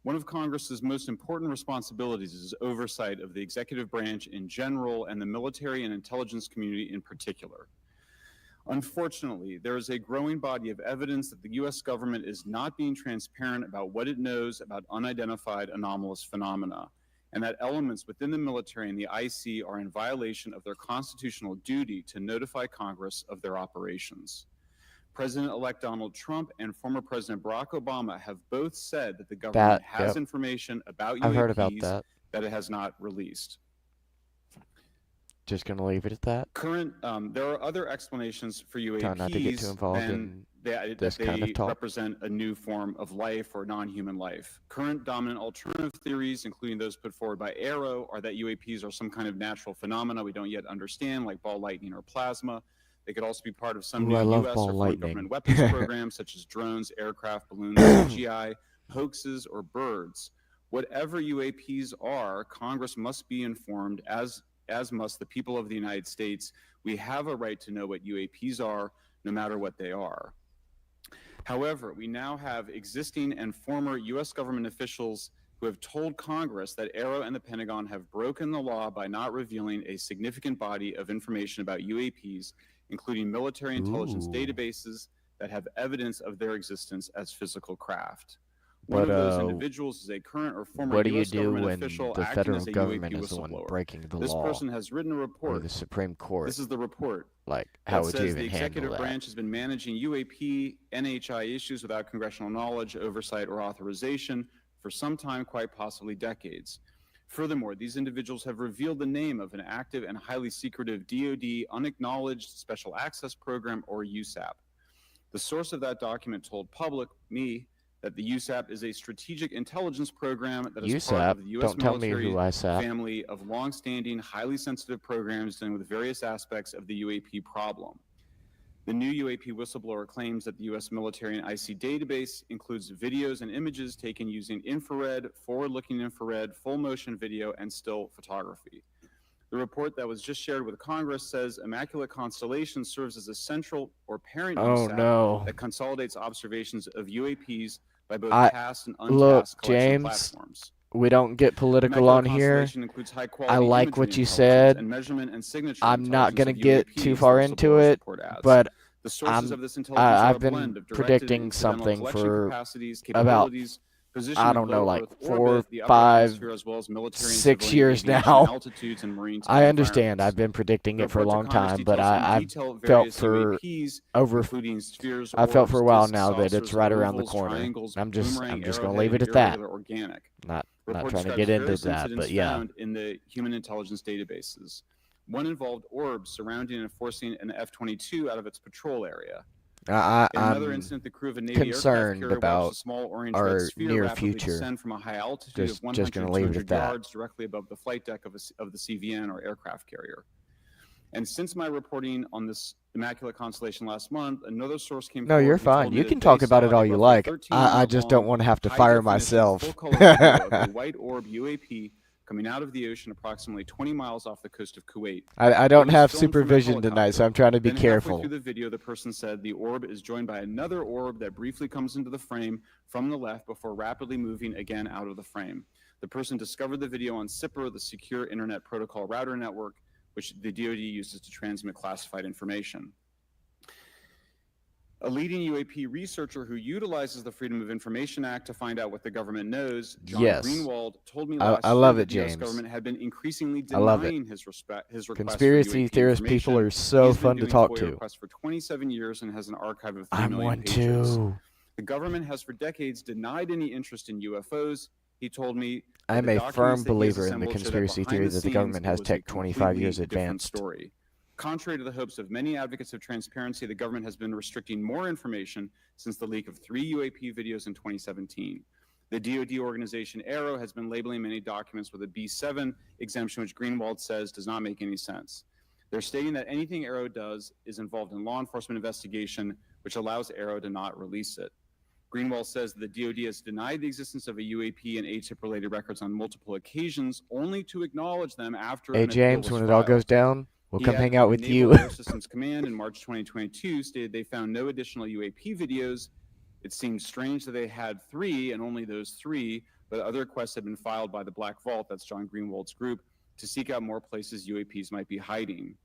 One of Congress's most important responsibilities is oversight of the executive branch in general and the military and intelligence community in particular. Unfortunately, there is a growing body of evidence that the U.S. government is not being transparent about what it knows about unidentified anomalous phenomena, and that elements within the military and the IC are in violation of their constitutional duty to notify Congress of their operations. President-elect Donald Trump and former President Barack Obama have both said that the government has information about UAPs I've heard about that. that it has not released. Just gonna leave it at that. There are other explanations for UAPs Try not to get too involved in this kind of talk. represent a new form of life or non-human life. Current dominant alternative theories, including those put forward by AARO, are that UAPs are some kind of natural phenomena we don't yet understand, like ball lightning or plasma. They could also be part of some new U.S. or foreign government weapons programs, such as drones, aircraft, balloons, CGI, hoaxes, or birds. Whatever UAPs are, Congress must be informed, as must the people of the United States. We have a right to know what UAPs are, no matter what they are. However, we now have existing and former U.S. government officials who have told Congress that AARO and the Pentagon have broken the law by not revealing a significant body of information about UAPs, including military intelligence databases that have evidence of their existence as physical craft. One of those individuals is a current or former what do you U.S. do government when official the acting federal as a government UAP is the one whistleblower. breaking the This law? person has written a report. Or the Supreme Court? This is the report. Like, how would you says even the handle executive that? branch has been managing UAP, NHI issues without congressional knowledge, oversight, or authorization for some time, quite possibly decades. Furthermore, these individuals have revealed the name of an active and highly secretive DoD unacknowledged special access program, or USAP. The source of that document told me, that the USAP is a strategic intelligence program that is part of the U.S. Don't tell me military who I sap. family of long-standing, highly sensitive programs dealing with various aspects of the UAP problem. The new UAP whistleblower claims that the U.S. military and IC database includes videos and images taken using infrared, forward-looking infrared, full-motion video, and still photography. The report that was just shared with Congress says Immaculate Constellation serves as a central or parent USAP that consolidates observations of UAPs by both tasked and untasked collection platforms. We don't get political on here. I like what you said. I'm not going to get too far into it, but I've been predicting something for about, I don't know, like 4, 5, 6 years now. I understand. I've been predicting it for a long time, but I felt for a while now that it's right around the corner. I'm just going to leave it at that. Not trying to get into that, but yeah. Found in the human intelligence databases. One involved orbs surrounding and forcing an F-22 out of its patrol area. I'm concerned about our near future. From a high altitude of 100 Just going to leave it at that. yards directly above the flight deck of the CVN or aircraft carrier. And since my reporting on this Immaculate Constellation last month, another source came forward. No, you're fine. You can talk about it all you like. I just don't want to have to fire myself. A white orb UAP coming out of the ocean approximately 20 miles off the coast of Kuwait. I don't have supervision tonight, so I'm trying to be Then careful. Halfway through the video, the person said the orb is joined by another orb that briefly comes into the frame from the left before rapidly moving again out of the frame. The person discovered the video on SIPR, the Secure Internet Protocol Router Network, which the DoD uses to transmit classified information. A leading UAP researcher who utilizes the Freedom of Information Act to find out what the government knows, John Greenwald, told me last I love year it, that the US James. government had been increasingly I love it. denying his request Conspiracy for UAP theorist people are so He's been fun to doing talk FOIA to. requests for 27 years and has an archive of 3 I'm million one pages. too. The government has for decades denied any interest in UFOs. He told me I'm the a documents firm that he has believer in the assembled show that conspiracy behind theory the that the government scenes, has it was a tech 25 years completely different advanced. story. Contrary to the hopes of many advocates of transparency, the government has been restricting more information since the leak of 3 UAP videos in 2017. The DoD organization AARO has been labeling many documents with a B7 exemption, which Greenwald says does not make any sense. They're stating that anything AARO does is involved in law enforcement investigation, which allows AARO to not release it. Greenwald says the DoD has denied the existence of a UAP and ATIP-related records on multiple occasions, only to acknowledge them after Hey an appeal James, was when it all filed. goes down, we'll He come added hang that out the with Naval you. Air Systems Command in March 2022 stated they found no additional UAP videos. It seems strange that they had 3 and only those 3, but other requests had been filed by the Black Vault, that's John Greenwald's group, to seek out more places UAPs might be hiding.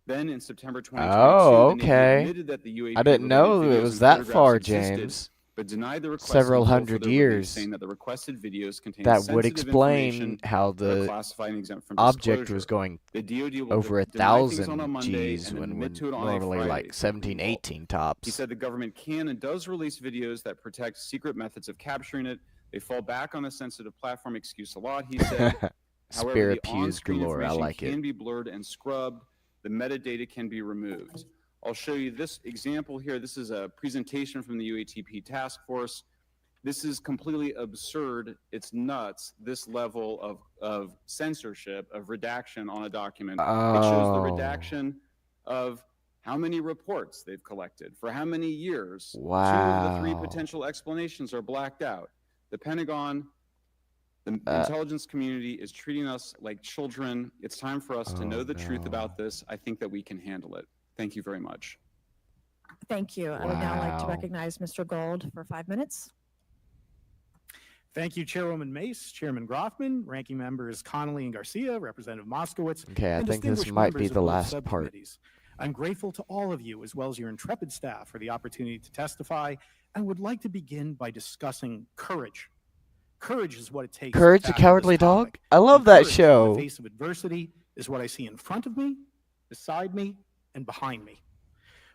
Then in September 2022, Oh, the Navy okay. admitted that the UAP I didn't know related it videos was and that photographs far, existed, James. but denied the request Several in full for hundred their release, years. saying that the requested videos contain That would sensitive explain information how that are the classified and exempt from object disclosure. was going The DoD will over deny things on a 1,000 Monday Gs and then when admit we're to it on a normally Friday, like said 17, Greenwald. 18 He tops. said the government can and does release videos that protect secret methods of capturing it. They fall back on the sensitive platform excuse a lot, he said. However, Spirit the pews on-screen galore. I information like can it. be blurred and scrubbed. The metadata can be removed. I'll show you this example here. This is a presentation from the UATP task force. This is completely absurd. It's nuts, this level of censorship, of redaction on a document. It shows the Oh. redaction of how many reports they've collected, for how many years. 2 of the 3 Wow. potential explanations are blacked out. The Pentagon, the intelligence community is treating us like children. It's time for us to know the truth about this. I think that we can handle it. Thank you very much. Thank you. I would now like to Wow. recognize Mr. Gold for 5 minutes. Thank you, Chairwoman Mace, Chairman Groffman, Ranking Members Connolly and Garcia, Representative Moskowitz. Okay, I and think this distinguished might be members of the both last part. subcommittees. I'm grateful to all of you, as well as your intrepid staff, for the opportunity to testify, and would like to begin by discussing courage. Courage is what it takes. to Courage the tackle Cowardly this Dog? topic. I love And that courage in show. the face of adversity is what I see in front of me, beside me, and behind me.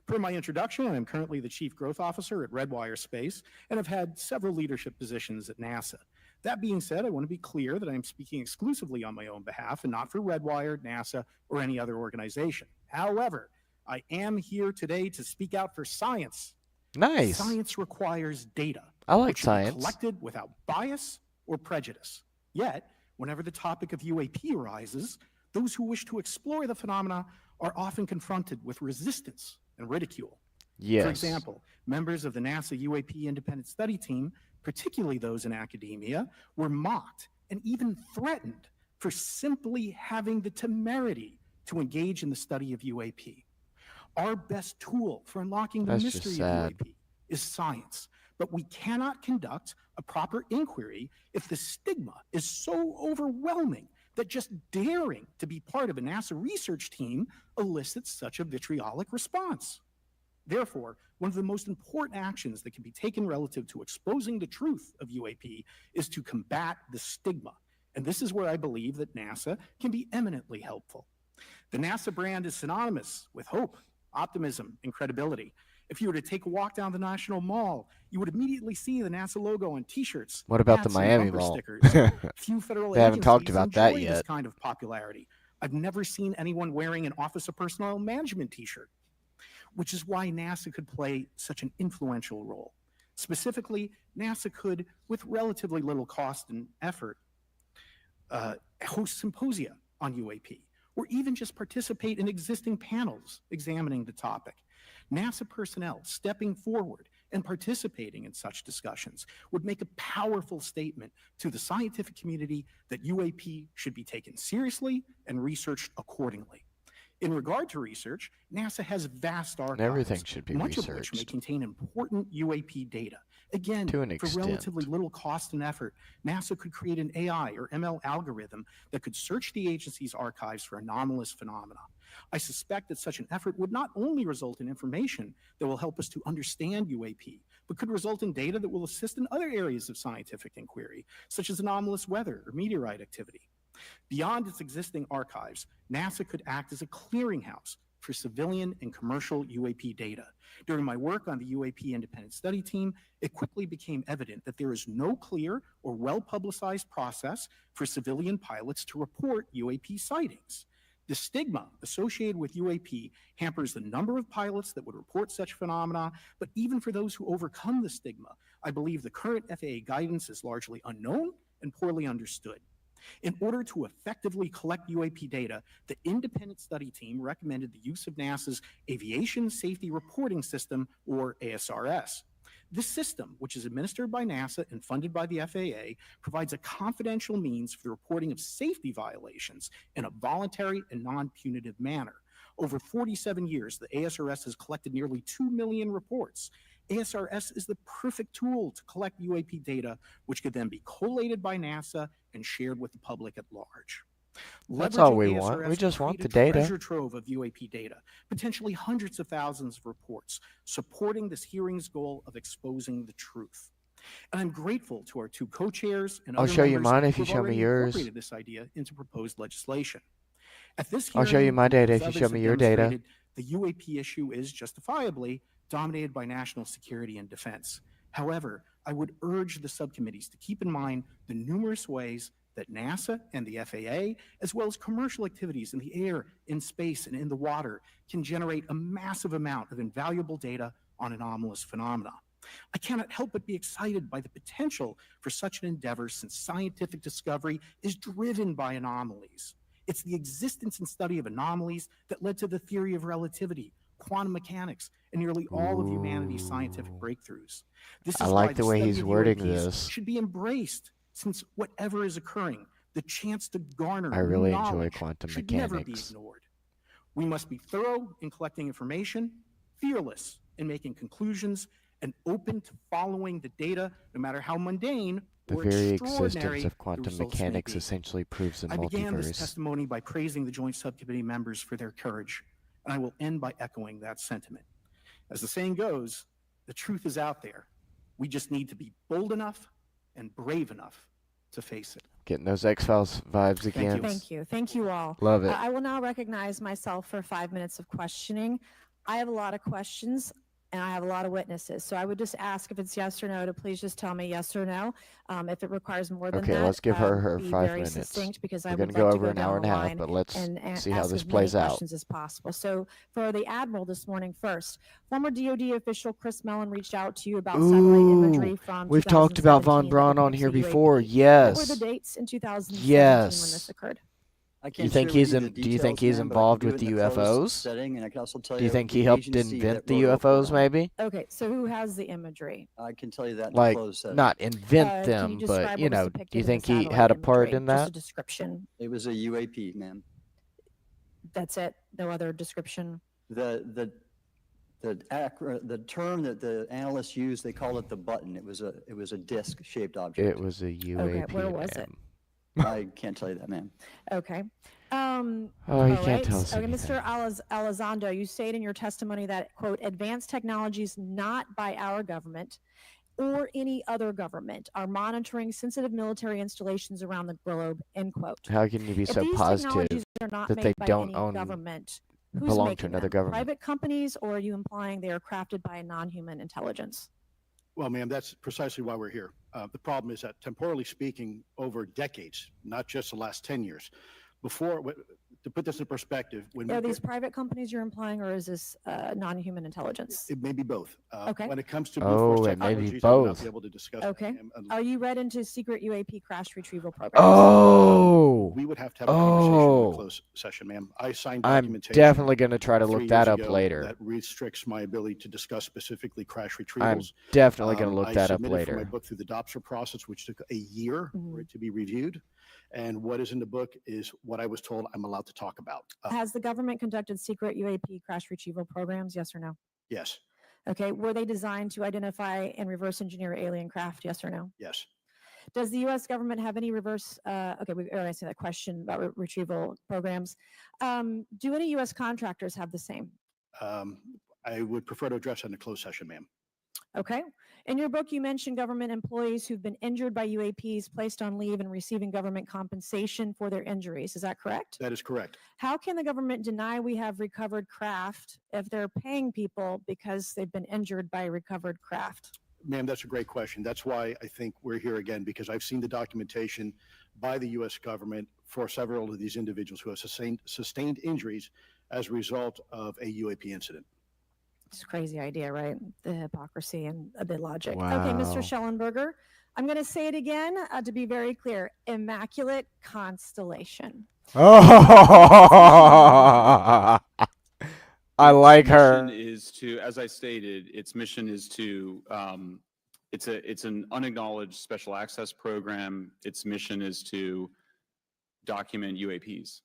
Per my introduction, I am currently the Chief Growth Officer at Redwire Space and have had several leadership positions at NASA. That being said, I want to be clear that I am speaking exclusively on my own behalf and not for Redwire, NASA, or any other organization. However, I am here today to speak out for science. Nice. Science requires data. I like which should be science. collected without bias or prejudice. Yet, whenever the topic of UAP arises, those who wish to explore the phenomena are often confronted with resistance and ridicule. Yes. For example, members of the NASA UAP Independent Study Team, particularly those in academia, were mocked and even threatened for simply having the temerity to engage in the study of UAP. Our best tool for unlocking the That's just mystery sad. of UAP is science, but we cannot conduct a proper inquiry if the stigma is so overwhelming that just daring to be part of a NASA research team elicits such a vitriolic response. Therefore, one of the most important actions that can be taken relative to exposing the truth of UAP is to combat the stigma. And this is where I believe that NASA can be eminently helpful. The NASA brand is synonymous with hope, optimism, and credibility. If you were to take a walk down the National Mall, you would immediately see the NASA logo on T-shirts. What about the hats, and Miami bumper Mall? stickers. Few federal They haven't talked agencies about that enjoy this yet. kind of popularity. I've never seen anyone wearing an Office of Personnel Management T-shirt, which is why NASA could play such an influential role. Specifically, NASA could, with relatively little cost and effort, host symposia on UAP, or even just participate in existing panels examining the topic. NASA personnel stepping forward and participating in such discussions would make a powerful statement to the scientific community that UAP should be taken seriously and researched accordingly. In regard to research, NASA has vast archives, Everything should be much of which may researched. contain important UAP data. Again, To an for extent. relatively little cost and effort, NASA could create an AI or ML algorithm that could search the agency's archives for anomalous phenomena. I suspect that such an effort would not only result in information that will help us to understand UAP, but could result in data that will assist in other areas of scientific inquiry, such as anomalous weather or meteorite activity. Beyond its existing archives, NASA could act as a clearinghouse for civilian and commercial UAP data. During my work on the UAP independent study team, it quickly became evident that there is no clear or well-publicized process for civilian pilots to report UAP sightings. The stigma associated with UAP hampers the number of pilots that would report such phenomena, but even for those who overcome the stigma, I believe the current FAA guidance is largely unknown and poorly understood. In order to effectively collect UAP data, the independent study team recommended the use of NASA's Aviation Safety Reporting System, or ASRS. This system, which is administered by NASA and funded by the FAA, provides a confidential means for the reporting of safety violations in a voluntary and non-punitive manner. Over 47 years, the ASRS has collected nearly 2 million reports. ASRS is the perfect tool to collect UAP data, which could then be collated by NASA and shared with the public at large. That's all we Leveraging want. ASRS We just could want create the a data. treasure trove of UAP data, potentially hundreds of thousands of reports, supporting this hearing's goal of exposing the truth. And I'm grateful to our two co-chairs and I'll other show you members mine if you who have show me already yours. incorporated this idea into proposed legislation. At this I'll show you hearing, my data as if you others show have me your data. demonstrated, the UAP issue is justifiably dominated by national security and defense. However, I would urge the subcommittees to keep in mind the numerous ways that NASA and the FAA, as well as commercial activities in the air, in space, and in the water, can generate a massive amount of invaluable data on anomalous phenomena. I cannot help but be excited by the potential for such an endeavor, since scientific discovery is driven by anomalies. It's the existence and study of anomalies that led to the theory of relativity, quantum mechanics, and nearly all of humanity's scientific breakthroughs. This I is like why the way study he's of wording UAPs this. should be embraced, since whatever is occurring, the chance to garner I really new enjoy knowledge quantum should never be mechanics. ignored. We must be thorough in collecting information, fearless in making conclusions, and open to following the data, no matter how mundane The or very extraordinary existence of the quantum results may mechanics be. essentially proves the I began this multiverse. testimony by praising the Joint Subcommittee members for their courage, and I will end by echoing that sentiment. As the saying goes, the truth is out there. We just need to be bold enough and brave enough to face it. Getting those X-Files vibes again. Thank you. Thank you all. Love it. I will now recognize myself for 5 minutes of questioning. I have a lot of questions and I have a lot of witnesses. So I would just ask if it's yes or no to please just tell me yes or no. If it requires more than Okay, that, let's give her be 5 very minutes. succinct, because I We're would gonna go like to over go an down hour the and a half, line but let's and see how ask this as many plays out. questions as possible. So for the Admiral this morning first, former DoD official Chris Mellon reached out to you about satellite imagery from We've talked about Von 2017 that Braun on depicts here the UAP. before. What were Yes. the dates in 2017 when Yes. this occurred? I Do you can't think share with he's you in? the Do you think details, he's ma'am, but I can involved do with it the in a closed UFOs? setting, and I can also tell Do you you think the he helped agency invent that the wrote a report UFOs? on it. Maybe. Okay, so who has the imagery? I can tell you that in a Like, closed setting. not invent Can you them, but describe you what was know, do depicted you in the think he satellite had a part imagery? in Just a that? description. It was a UAP, ma'am. That's it. No other description. The term that the analysts used, they called it the button. It was a disc-shaped object. It was a UAP. Okay, where was it? I can't tell you that, ma'am. Okay. Oh, you all can't right. tell us Okay, anything. Mr. Elizondo, you state in your testimony that, quote, advanced technologies not by our government or any other government are monitoring sensitive military installations around the globe, end quote. How can you be If so these positive technologies are not that made they by don't any own government, who's belong to making another them? government? Private companies, or are you implying they are crafted by a non-human intelligence? Well, ma'am, that's precisely why we're here. The problem is that, temporally speaking, over decades, not just the last 10 years, to put this in perspective, when Are we these private companies you're implying, or is this non-human intelligence? it may be both. Okay. When it comes to Oh, Blue Force it may be technologies, I will not both. be able to discuss. Okay. ma'am, Are you read into secret UAP crash retrieval programs? Oh. We would have to have a conversation in a Oh. closed session, ma'am. I signed I'm documentation. definitely going to try to look 3 that years up ago later. That restricts my ability to discuss specifically crash I'm retrievals. definitely going to look I that up submitted for my later. book through the DOPSR process, which took a year Mm-hmm. for it to be reviewed. And what is in the book is what I was told I'm allowed to talk about. Has the government conducted secret UAP crash retrieval programs? Yes or no? Yes, Okay. Were they designed to identify and reverse engineer alien craft? Yes or no? yes. Does the U.S. government have any reverse? Okay, we've already answered that question about retrieval programs. Do any U.S. contractors have the same? I would prefer to address that in a closed session, ma'am. Okay. In your book, you mentioned government employees who've been injured by UAPs, placed on leave, and receiving government compensation for their injuries. Is that correct? That is correct. How can the government deny we have recovered craft if they're paying people because they've been injured by recovered craft? Ma'am, that's a great question. That's why I think we're here again, because I've seen the documentation by the U.S. government for several of these individuals who have sustained injuries as a result of a UAP incident. It's a crazy idea, right? The hypocrisy and a bit logic. Wow. Okay, Mr. Schellenberger, I'm going to say it again to be very clear. Immaculate Constellation. Oh, I like her. Mission is to, as I stated, its mission is to, it's an unacknowledged special access program. Its mission is to document UAPs.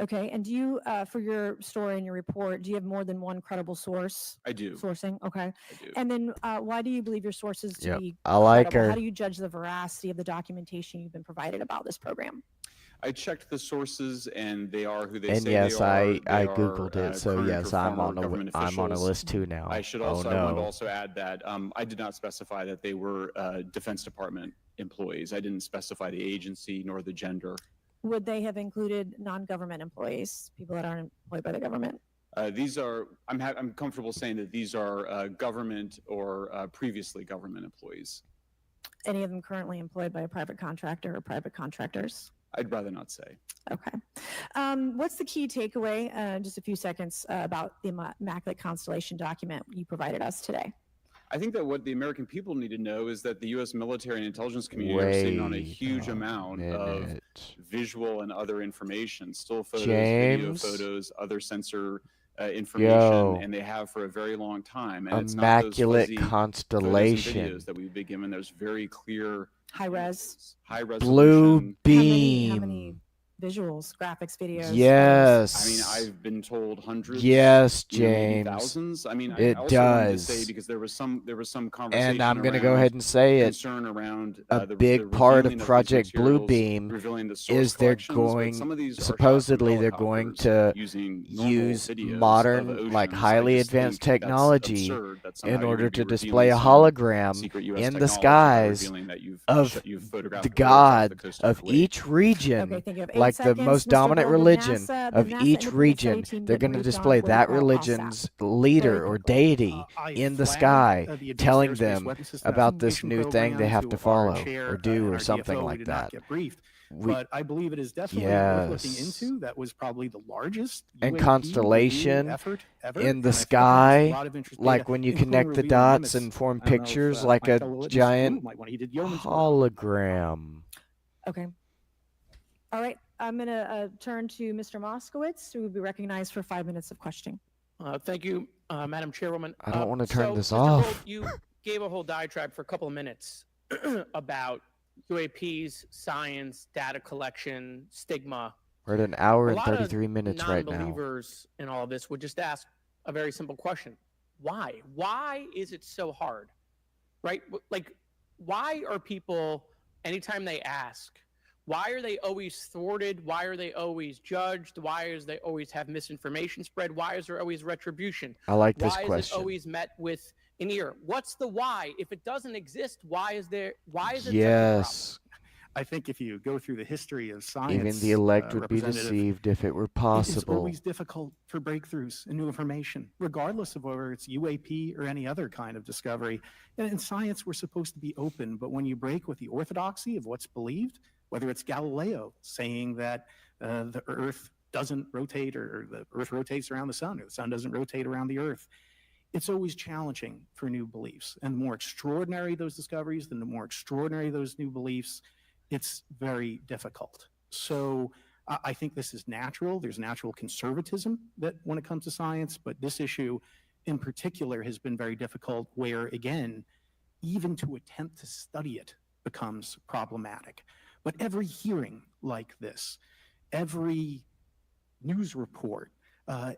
Okay, and do you, for your story and your report, do you have more than one credible source? I do. Sourcing, okay. I do. And then why do you believe your sources to Yep, be I like credible? her. How do you judge the veracity of the documentation you've been provided about this program? I checked the sources, and they are who they And say yes, they are. I They are, googled it, so current yes, or I'm former on a government I'm on a officials. list too now. I should Oh also, I want to no. also add that I did not specify that they were Defense Department employees. I didn't specify the agency nor the gender. Would they have included non-government employees, people that aren't employed by the government? These are, I'm comfortable saying that these are government or previously government employees. Any of them currently employed by a private contractor or private contractors? I'd rather not say. Okay. What's the key takeaway, just a few seconds, about the Immaculate Constellation document you provided us today? I think that what the American people need to know is that the U.S. military and intelligence community are sitting on a Wait huge a amount of minute. visual and other information, still photos, James? video photos, other sensor information, Yo. and they have for a very long time. And Immaculate it's not those fuzzy photos and Constellation. videos that we've been given. There's very clear, High res. high Blue resolution. beam. How many visuals, graphics, videos? Yes. I mean, I've been told hundreds. Yes, maybe James. thousands. I mean, It I also wanted to does. say, because there was some conversation. And I'm going to go around ahead and say it. concern around A the big part of revealing these Project materials, Bluebeam revealing the source is they're collections, but going, some of these are shot from supposedly they're going to helicopters using normal use videos of modern, like oceans. highly I just advanced think that's technology absurd that somehow in you're order gonna to be display a revealing some hologram secret US in the technology by skies revealing that you've photographed the the birds off the god coast of Kuwait. each region, Okay, thank you. 8 like the seconds. most Mr. dominant Gold with religion NASA, the of NASA each Independent region. Study Team They're get going to briefed on display what that we call religion's leader or deity I in the flagged, sky, the Advanced telling Aerospace them Weapons System about this Application new thing they Program have to to our follow chair, or do and or our something DFO. We like did not that. get briefed, We- but I believe it is definitely worth looking Yes. into. That was probably the largest And UAP constellation review effort ever, in the and I think there's a sky, lot of interest like data, when you including connect the revealing dots limits. and form I don't know if, pictures my like a fellow witness, giant Blue, might want- he did yeoman's work. hologram. Okay. All right. I'm going to turn to Mr. Moskowitz, who will be recognized for 5 minutes of questioning. Thank you, Madam Chairwoman. I don't want to turn so, this Mr. off. Gold, you gave a whole diatribe for a couple of minutes about UAPs, science, data collection, stigma. We're at an hour A and lot of 33 minutes right now. non-believers in all of this would just ask a very simple question. Why? Why is it so hard? Right? Like, why are people, anytime they ask, why are they always thwarted? Why are they always judged? Why is they always have misinformation spread? Why is there always retribution? I like this Why is it question. always met with an ear? What's the why? If it doesn't exist, why is it such a Yes. I think if you go through the history of science, Even the elect would be Representative, deceived if it were it is possible. always difficult for breakthroughs and new information, regardless of whether it's UAP or any other kind of discovery. And in science, we're supposed to be open, but when you break with the orthodoxy of what's believed, whether it's Galileo saying that the Earth doesn't rotate or the Earth rotates around the sun or the sun doesn't rotate around the Earth, it's always challenging for new beliefs. And the more extraordinary those discoveries, then the more extraordinary those new beliefs, it's very difficult. So I think this is natural. There's natural conservatism that when it comes to science, but this issue in particular has been very difficult where, again, even to attempt to study it becomes problematic. But every hearing like this, every news report,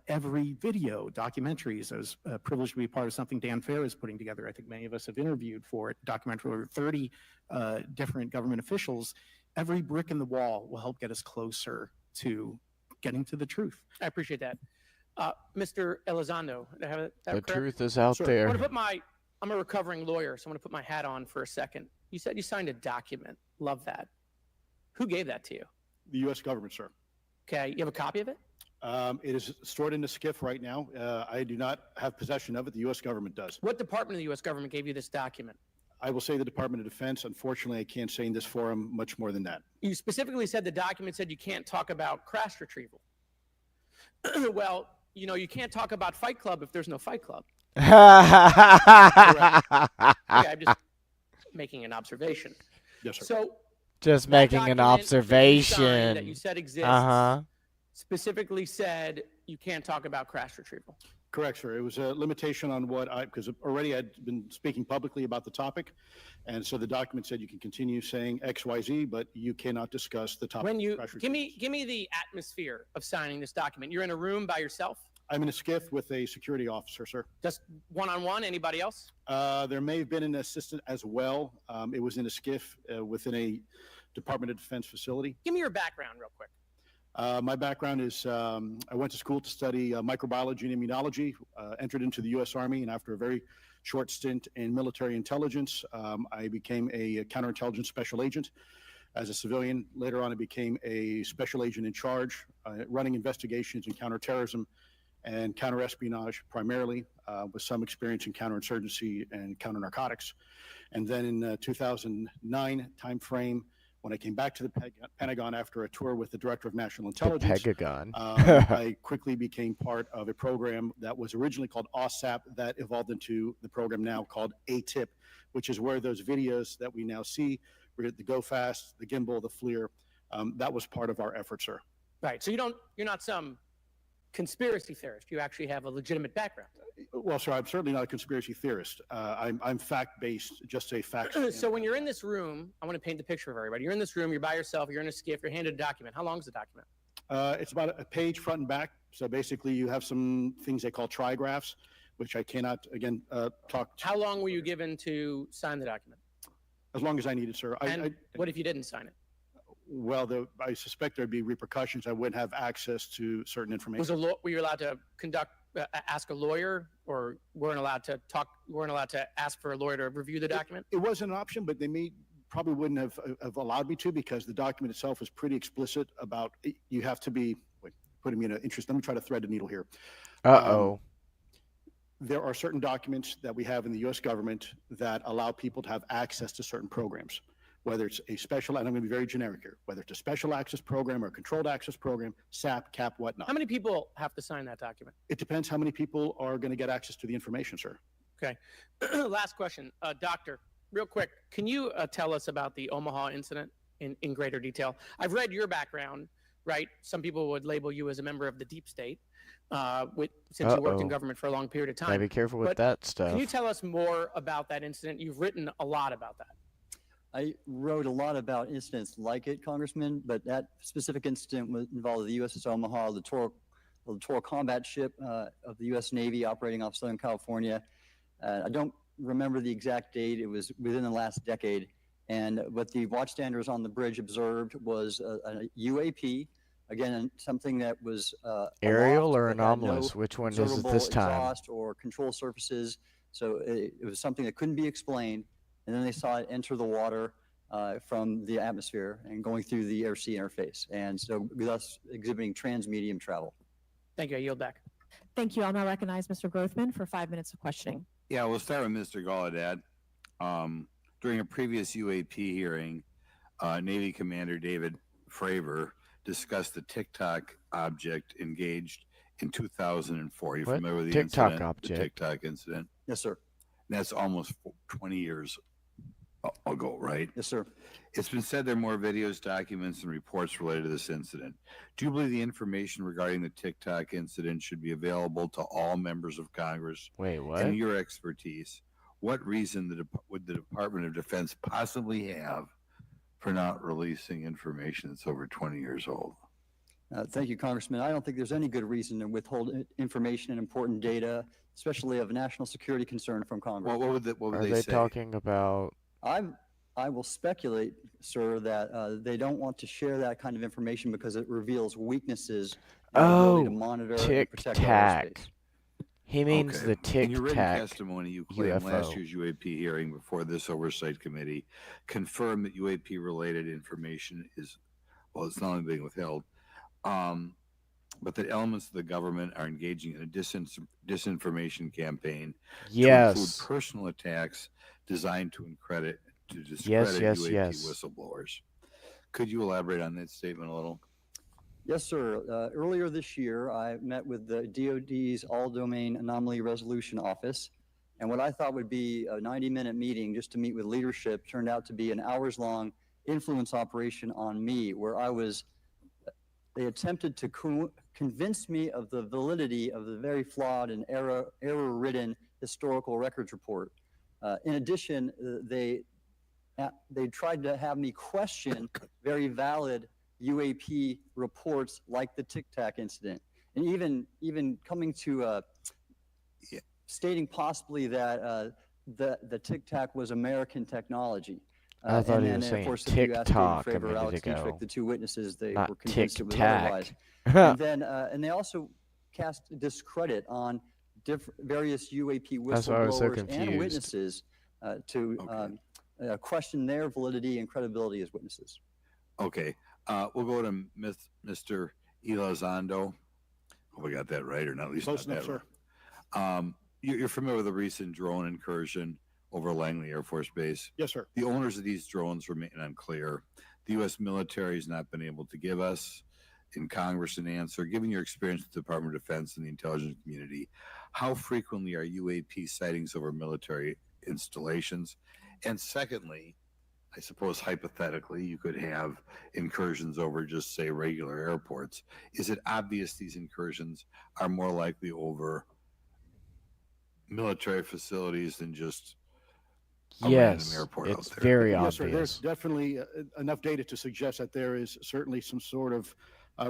every video, documentaries. I was privileged to be part of something Dan Fair is putting together. I think many of us have interviewed for it, documentary over 30 different government officials. Every brick in the wall will help get us closer to getting to the truth. I appreciate that. Mr. Elizondo, did I have that The correct? truth is out I there. want to put my I'm a recovering lawyer, so I'm going to put my hat on for a second. You said you signed a document. Love that. Who gave that to you? The U.S. government, sir. Okay, you have a copy of it? It is stored in the SCIF right now. I do not have possession of it. The U.S. government does. What department of the U.S. government gave you this document? I will say the Department of Defense. Unfortunately, I can't say in this forum much more than that. You specifically said the document said you can't talk about crash retrieval. Well, you know, you can't talk about Fight Club if there's no Fight Club. Okay, I'm just making an observation. Yes, sir. So, just that making an document that you observation. signed that you said exists specifically said you can't talk about crash retrieval. Correct, sir. It was a limitation on what because already I'd been speaking publicly about the topic, and so the document said you can continue saying X, Y, Z, but you cannot discuss the topic. When you of crash give retrieval. me the atmosphere of signing this document. You're in a room by yourself, I'm in a SCIF with a security officer, sir. just one-on-one. Anybody else? There may have been an assistant as well. It was in a SCIF within a Department of Defense facility. Give me your background real quick. My background is I went to school to study microbiology and immunology, entered into the U.S. Army, and after a very short stint in military intelligence, I became a counterintelligence special agent. As a civilian, later on I became a special agent in charge, running investigations in counterterrorism and counterespionage primarily, with some experience in counterinsurgency and counternarcotics. And then in 2009 timeframe, when I came back to the Pentagon after a tour with the Director of National Intelligence, Pentagon. I quickly became part of a program that was originally called OSAP that evolved into the program now called ATIP, which is where those videos that we now see, the Go Fast, the Gimbal, the FLIR, that was part of our effort, sir. Right. So you're not some conspiracy theorist. You actually have a legitimate background. Well, sir, I'm certainly not a conspiracy theorist. I'm fact-based, just say facts. So when you're in this room, I want to paint the picture of everybody. You're in this room, you're by yourself, you're in a SCIF, you're handed a document. How long is the document? It's about a page front and back. So basically you have some things they call trigraphs, which I cannot, again, talk to. How long were you given to sign the document? As long as I needed, sir. And what if you didn't sign it? Well, I suspect there'd be repercussions. I wouldn't have access to certain information. Were you allowed to ask a lawyer, or weren't allowed to ask for a lawyer to review the document? It was an option, but they probably wouldn't have allowed me to, because the document itself is pretty explicit about you have to be, putting me in an interest. Let me try to thread the needle here. There are certain documents that we have in the U.S. government that allow people to have access to certain programs, whether it's a special, and I'm going to be very generic here, whether it's a special access program or a controlled access program, SAP, CAP, whatnot. How many people have to sign that document? It depends how many people are going to get access to the information, sir. Okay. Last question. Doctor, real quick, can you tell us about the Omaha incident in greater detail? I've read your background, right? Some people would label you as a member of the deep state, since you worked in government for a long period of time. Gotta be careful with that stuff. Can you tell us more about that incident? You've written a lot about that. I wrote a lot about incidents like it, Congressman, but that specific incident involved the USS Omaha, the littoral combat ship of the U.S. Navy operating off Southern California. I don't remember the exact date. It was within the last decade. And what the watchstanders on the bridge observed was a UAP, again, something that was aerial or aloft, but had anomalous? no Which one is it observable this time? exhaust or control surfaces. So it was something that couldn't be explained. And then they saw it enter the water from the atmosphere and going through the air-sea interface. And so thus exhibiting trans-medium travel. Thank you. I yield back. Thank you. I'll now recognize Mr. Grothman for 5 minutes of questioning. Yeah, we'll start with Mr. Gallaudet. During a previous UAP hearing, Navy Commander David Fravor discussed the TikTok object engaged in 2004. You familiar with the TikTok incident? object? The TikTok incident? Yes, sir. And that's almost 20 years ago, right? Yes, sir. It's been said there are more videos, documents, and reports related to this incident. Do you believe the information regarding the TikTok incident should be available to all members of Congress? Wait, what? In your expertise, what reason would the Department of Defense possibly have for not releasing information that's over 20 years old? Thank you, Congressman. I don't think there's any good reason to withhold information and important data, especially of national security concern from Congress. What would Are they say? talking about? I will speculate, sir, that they don't want to share that kind of information because it reveals weaknesses in the ability to monitor and protect our TikTok. airspace. He means Okay. the Tic In your written Tac testimony, you claimed last UFO. year's UAP hearing before this oversight committee confirmed that UAP-related information is, well, it's not only being withheld, but that elements of the government are engaging in a disinformation campaign to include Yes. personal attacks designed to discredit yes, UAP yes. whistleblowers. Could you elaborate on that statement a little? Yes, sir. Earlier this year, I met with the DoD's All-Domain Anomaly Resolution Office, and what I thought would be a 90-minute meeting just to meet with leadership turned out to be an hours-long influence operation on me, where they attempted to convince me of the validity of the very flawed and error-ridden historical records report. In addition, they tried to have me question very valid UAP reports like the Tic Tac incident, and even coming to stating possibly that the Tic Tac was American technology. I thought and he then, was of saying course, if you asked David TikTok a Fravor or minute Alex ago. Dietrich, the two witnesses, they Not were convinced it was tic-tac. otherwise. And then, and they also cast discredit on various UAP That's why I was so whistleblowers and confused. witnesses to question their validity and credibility as witnesses. Okay. We'll go to Mr. Elizondo. Hope I got that right, or not at least Close not enough, that sir. right. You're familiar with the recent drone incursion over Langley Air Force Base? Yes, sir. The owners of these drones remain unclear. The U.S. military has not been able to give us in Congress an answer. Given your experience with the Department of Defense and the intelligence community, how frequently are UAP sightings over military installations? And secondly, I suppose hypothetically, you could have incursions over just, say, regular airports. Is it obvious these incursions are more likely over military facilities than just a random Yes, airport it's out there? very Yes, sir. There's obvious. definitely enough data to suggest that there is certainly some sort of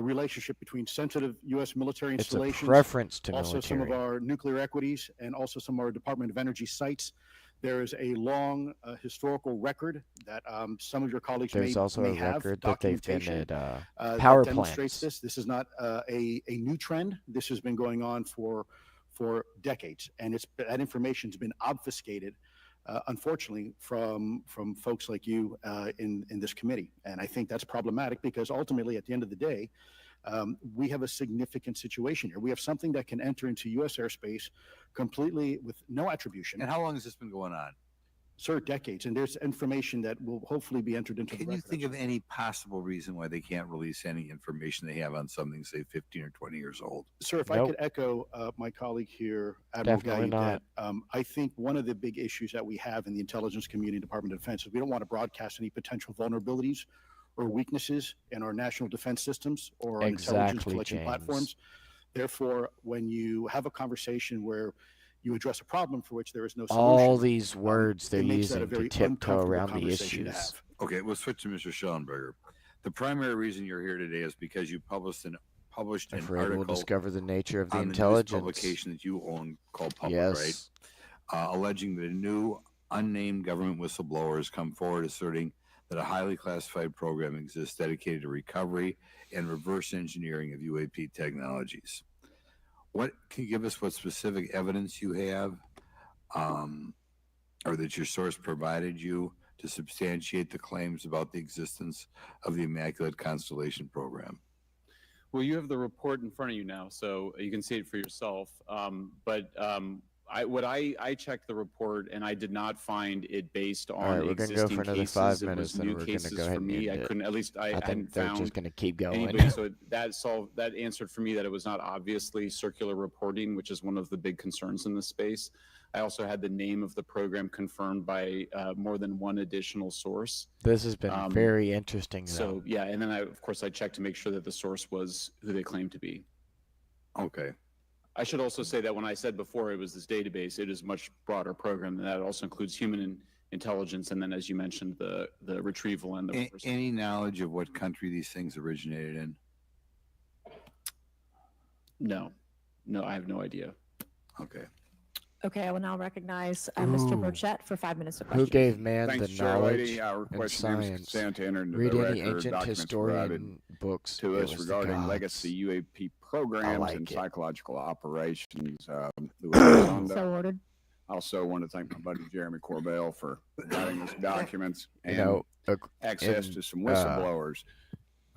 relationship between sensitive U.S. military It's a installations, preference to also some of military. our nuclear equities, and also some of our Department of Energy sites. There is a long historical record that some of your colleagues There's also may a have record that they've been documentation at power that demonstrates plants. this. This is not a new trend. This has been going on for decades, and that information's been obfuscated, unfortunately, from folks like you in this committee. And I think that's problematic because ultimately, at the end of the day, we have a significant situation here. We have something that can enter into U.S. airspace completely with no attribution. And how long has this been going on? Sir, decades. And there's information that will hopefully be entered into the Can you record. think of any possible reason why they can't release any information they have on something, say, 15 or 20 years old? Sir, if I could echo my colleague here, Admiral Definitely Galli, not. that I think one of the big issues that we have in the intelligence community and Department of Defense is we don't want to broadcast any potential vulnerabilities or weaknesses in our national defense systems or our intelligence Exactly, collection James. platforms. Therefore, when you have a conversation where you address a problem for which there is no solution, All these words they're it makes that a using to very tiptoe uncomfortable around the conversation to issues. have. Okay, we'll switch to Mr. Schellenberger. The primary reason you're here today is because you published an Afraid we'll article discover the nature of the on the news intelligence. publication that you own called Public, Yes. right? Alleging that a new unnamed government whistleblower has come forward asserting that a highly classified program exists dedicated to recovery and reverse engineering of UAP technologies. What can you give us? What specific evidence you have, or that your source provided you to substantiate the claims about the existence of the Immaculate Constellation program? Well, you have the report in front of you now, so you can see it for yourself. I checked the report and I did not find it based All right, on we're gonna go existing for another cases. 5 It minutes, was then new we're gonna cases go ahead for and me. I end it. couldn't, at least I think hadn't they're found just gonna keep going. anybody. So that answered for me that it was not obviously circular reporting, which is one of the big concerns in this space. I also had the name of the program confirmed by more than one additional source. This has been very interesting, though. So yeah, and then of course I checked to make sure that the source was who they claimed to be. Okay. I should also say that when I said before it was this database, it is a much broader program than that. It also includes human intelligence, and then, as you mentioned, the retrieval and the. Any knowledge of what country these things originated in? No, I have no idea. Okay. Okay, I will now recognize Mr. Ooh. Burchett for 5 minutes of Who questions. gave man Thanks, the Chair Lady. knowledge I and request unanimous science? consent to enter into Read the any record ancient documents provided historian books. to It us was the regarding gods. legacy UAP programs like and it. psychological operations. Luis Elizondo. So ordered. I also want to thank my buddy Jeremy Corbell for providing us documents You and know, access in, to some whistleblowers.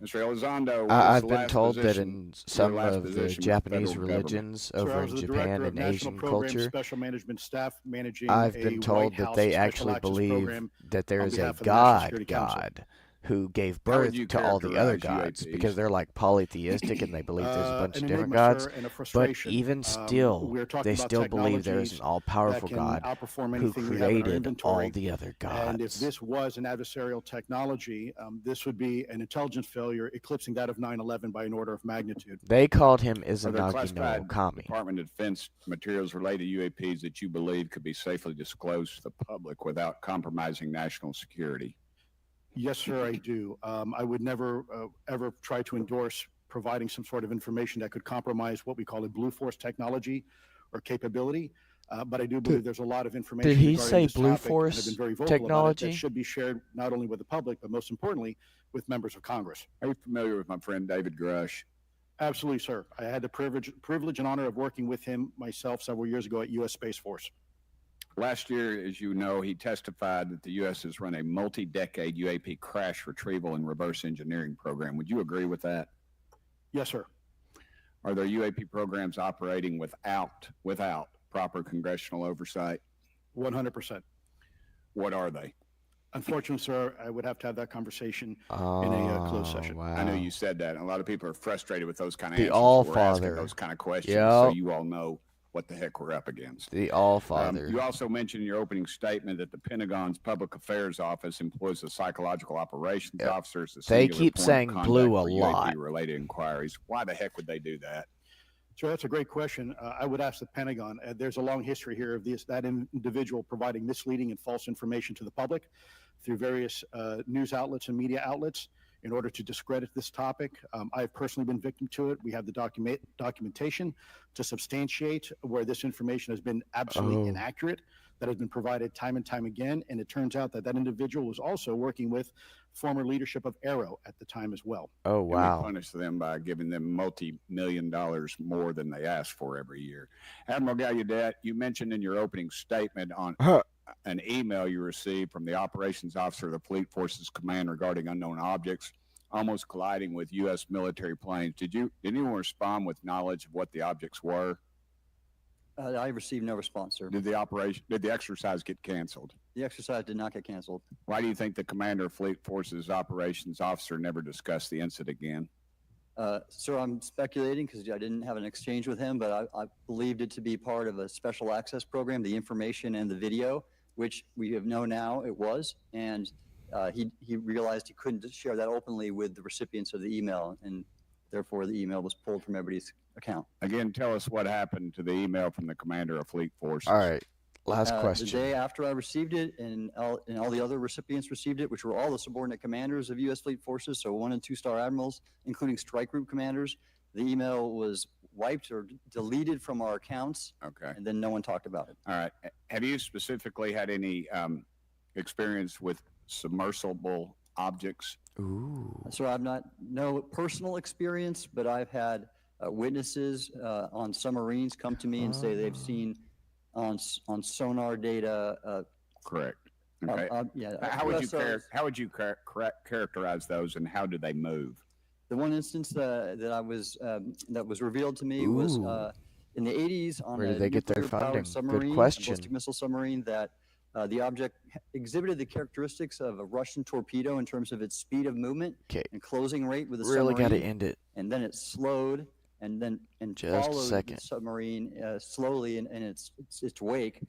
Mr. Elizondo, I've been told that in some of the Japanese religions Sir, I over was in the Japan director of and National Asian Program culture, Special Management Staff managing I've a been told White that House they special actually access believe program that there on is a behalf of the National God Security Council. God who gave How would birth you to all the other characterize gods UAPs? because they're like polytheistic and they believe there's a bunch An of different enigma, gods. sir, and a But frustration. even still, We're talking they about still believe there is an technologies all-powerful that can God outperform who anything we have in our created inventory. all the other And if gods. this was an adversarial technology, this would be an intelligence failure eclipsing that of 9/11 by an order of magnitude. They called him Are there Izanagi no classified Okami. Department of Defense materials related to UAPs that you believe could be safely disclosed to the public without compromising national security? Yes, sir, I do. I would never, ever try to endorse providing some sort of information that could compromise what we call a blue force technology or capability. But I do believe there's a lot of information Did he regarding say this blue topic, and have force been very vocal about it, technology? that should be shared not only with the public, but most importantly, with members of Congress. Are you familiar with my friend David Grush? Absolutely, sir. I had the privilege and honor of working with him myself several years ago at U.S. Space Force. Last year, as you know, he testified that the U.S. has run a multi-decade UAP crash retrieval and reverse engineering program. Would you agree with that? Yes, sir. Are there UAP programs operating without proper congressional oversight? 100%. What are they? Unfortunately, sir, I would have to have that conversation in a closed session. Wow. I know you said that. And a lot of people are frustrated with those kind of The answers. We're asking All-Father. those kind of questions, Yep. so you all know what the heck we're up against. The All-Father. You also mentioned in your opening statement that the Pentagon's Public Affairs Office employs a psychological operations officer as the They singular keep point of saying contact blue a for lot. UAP-related inquiries. Why the heck would they do that? Sure, that's a great question. I would ask the Pentagon. There's a long history here of that individual providing misleading and false information to the public through various news outlets and media outlets in order to discredit this topic. I've personally been victim to it. We have the documentation to substantiate where this information has been absolutely inaccurate, that has been provided time and time again. And it turns out that that individual was also working with former leadership of Arrow at the time as well. Oh, And we wow. punish them by giving them multi-million dollars more than they ask for every year. Admiral Gallaudet, you mentioned in your opening statement on an email you received from the operations officer of the Fleet Forces Command regarding unknown objects almost colliding with U.S. military planes. Did anyone respond with knowledge of what the objects were? I received no response, sir. Did the exercise get canceled? The exercise did not get canceled. Why do you think the commander of Fleet Forces operations officer never discussed the incident again? Sir, I'm speculating because I didn't have an exchange with him, but I believed it to be part of a special access program, the information and the video, which we have known now it was. And he realized he couldn't share that openly with the recipients of the email, and therefore the email was pulled from everybody's account. Again, tell us what happened to the email from the commander of Fleet Forces. All right. Last question. The day after I received it, and all the other recipients received it, which were all the subordinate commanders of U.S. Fleet Forces, so 1- and 2-star admirals, including strike group commanders, the email was wiped or deleted from our accounts. Okay. And then no one talked about it. All right. Have you specifically had any experience with submersible objects? Ooh. So I've no personal experience, but I've had witnesses on submarines come to me and say they've seen on sonar data. Correct. Okay. Yeah. How would you characterize those, and how do they move? The one instance that was revealed to me was in the 80s on Where a did they get their nuclear-powered funding? submarine, Good a question. ballistic missile submarine, that the object exhibited the characteristics of a Russian torpedo in terms of its speed of movement and closing rate with the Really submarine. got to end it. And then it slowed and Just a followed second. the submarine slowly in its wake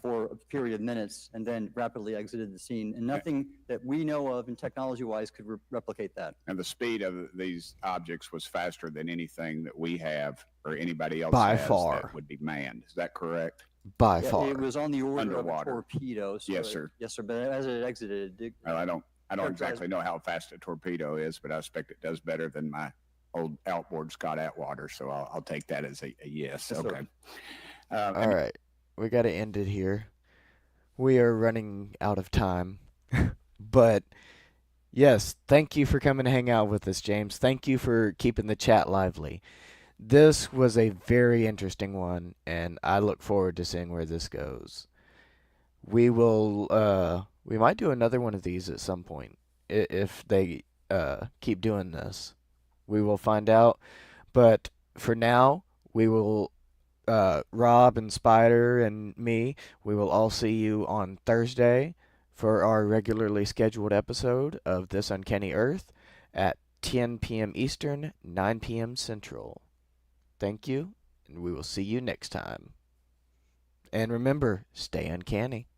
for a period of minutes, and then rapidly exited the scene. And nothing that we know of and technology-wise could replicate that. And the speed of these objects was faster than anything that we have or anybody else By has far. that would be manned. Is that correct? By Yeah, far. it was on the order Underwater. of a torpedo. So Yes, sir. Yes, sir. But as it exited, it did. Well, I don't exactly know how fast a torpedo is, but I expect it does better than my old outboard Scott Atwater. So I'll take that as a yes. Yes, sir. Okay. All right. end it here. We are running out of time. But yes, thank you for coming to hang out with us, James. Thank you for keeping the chat lively. This was a very interesting one, and I look forward to seeing where this goes. We might do another one of these at some point if they keep doing this. We will find out. But for now, we will, Rob and Spider and me, we will all see you on Thursday for our regularly scheduled episode of This Uncanny Earth at 10 p.m. Eastern, 9 p.m. Central. Thank you, and we will see you next time. And remember, stay uncanny.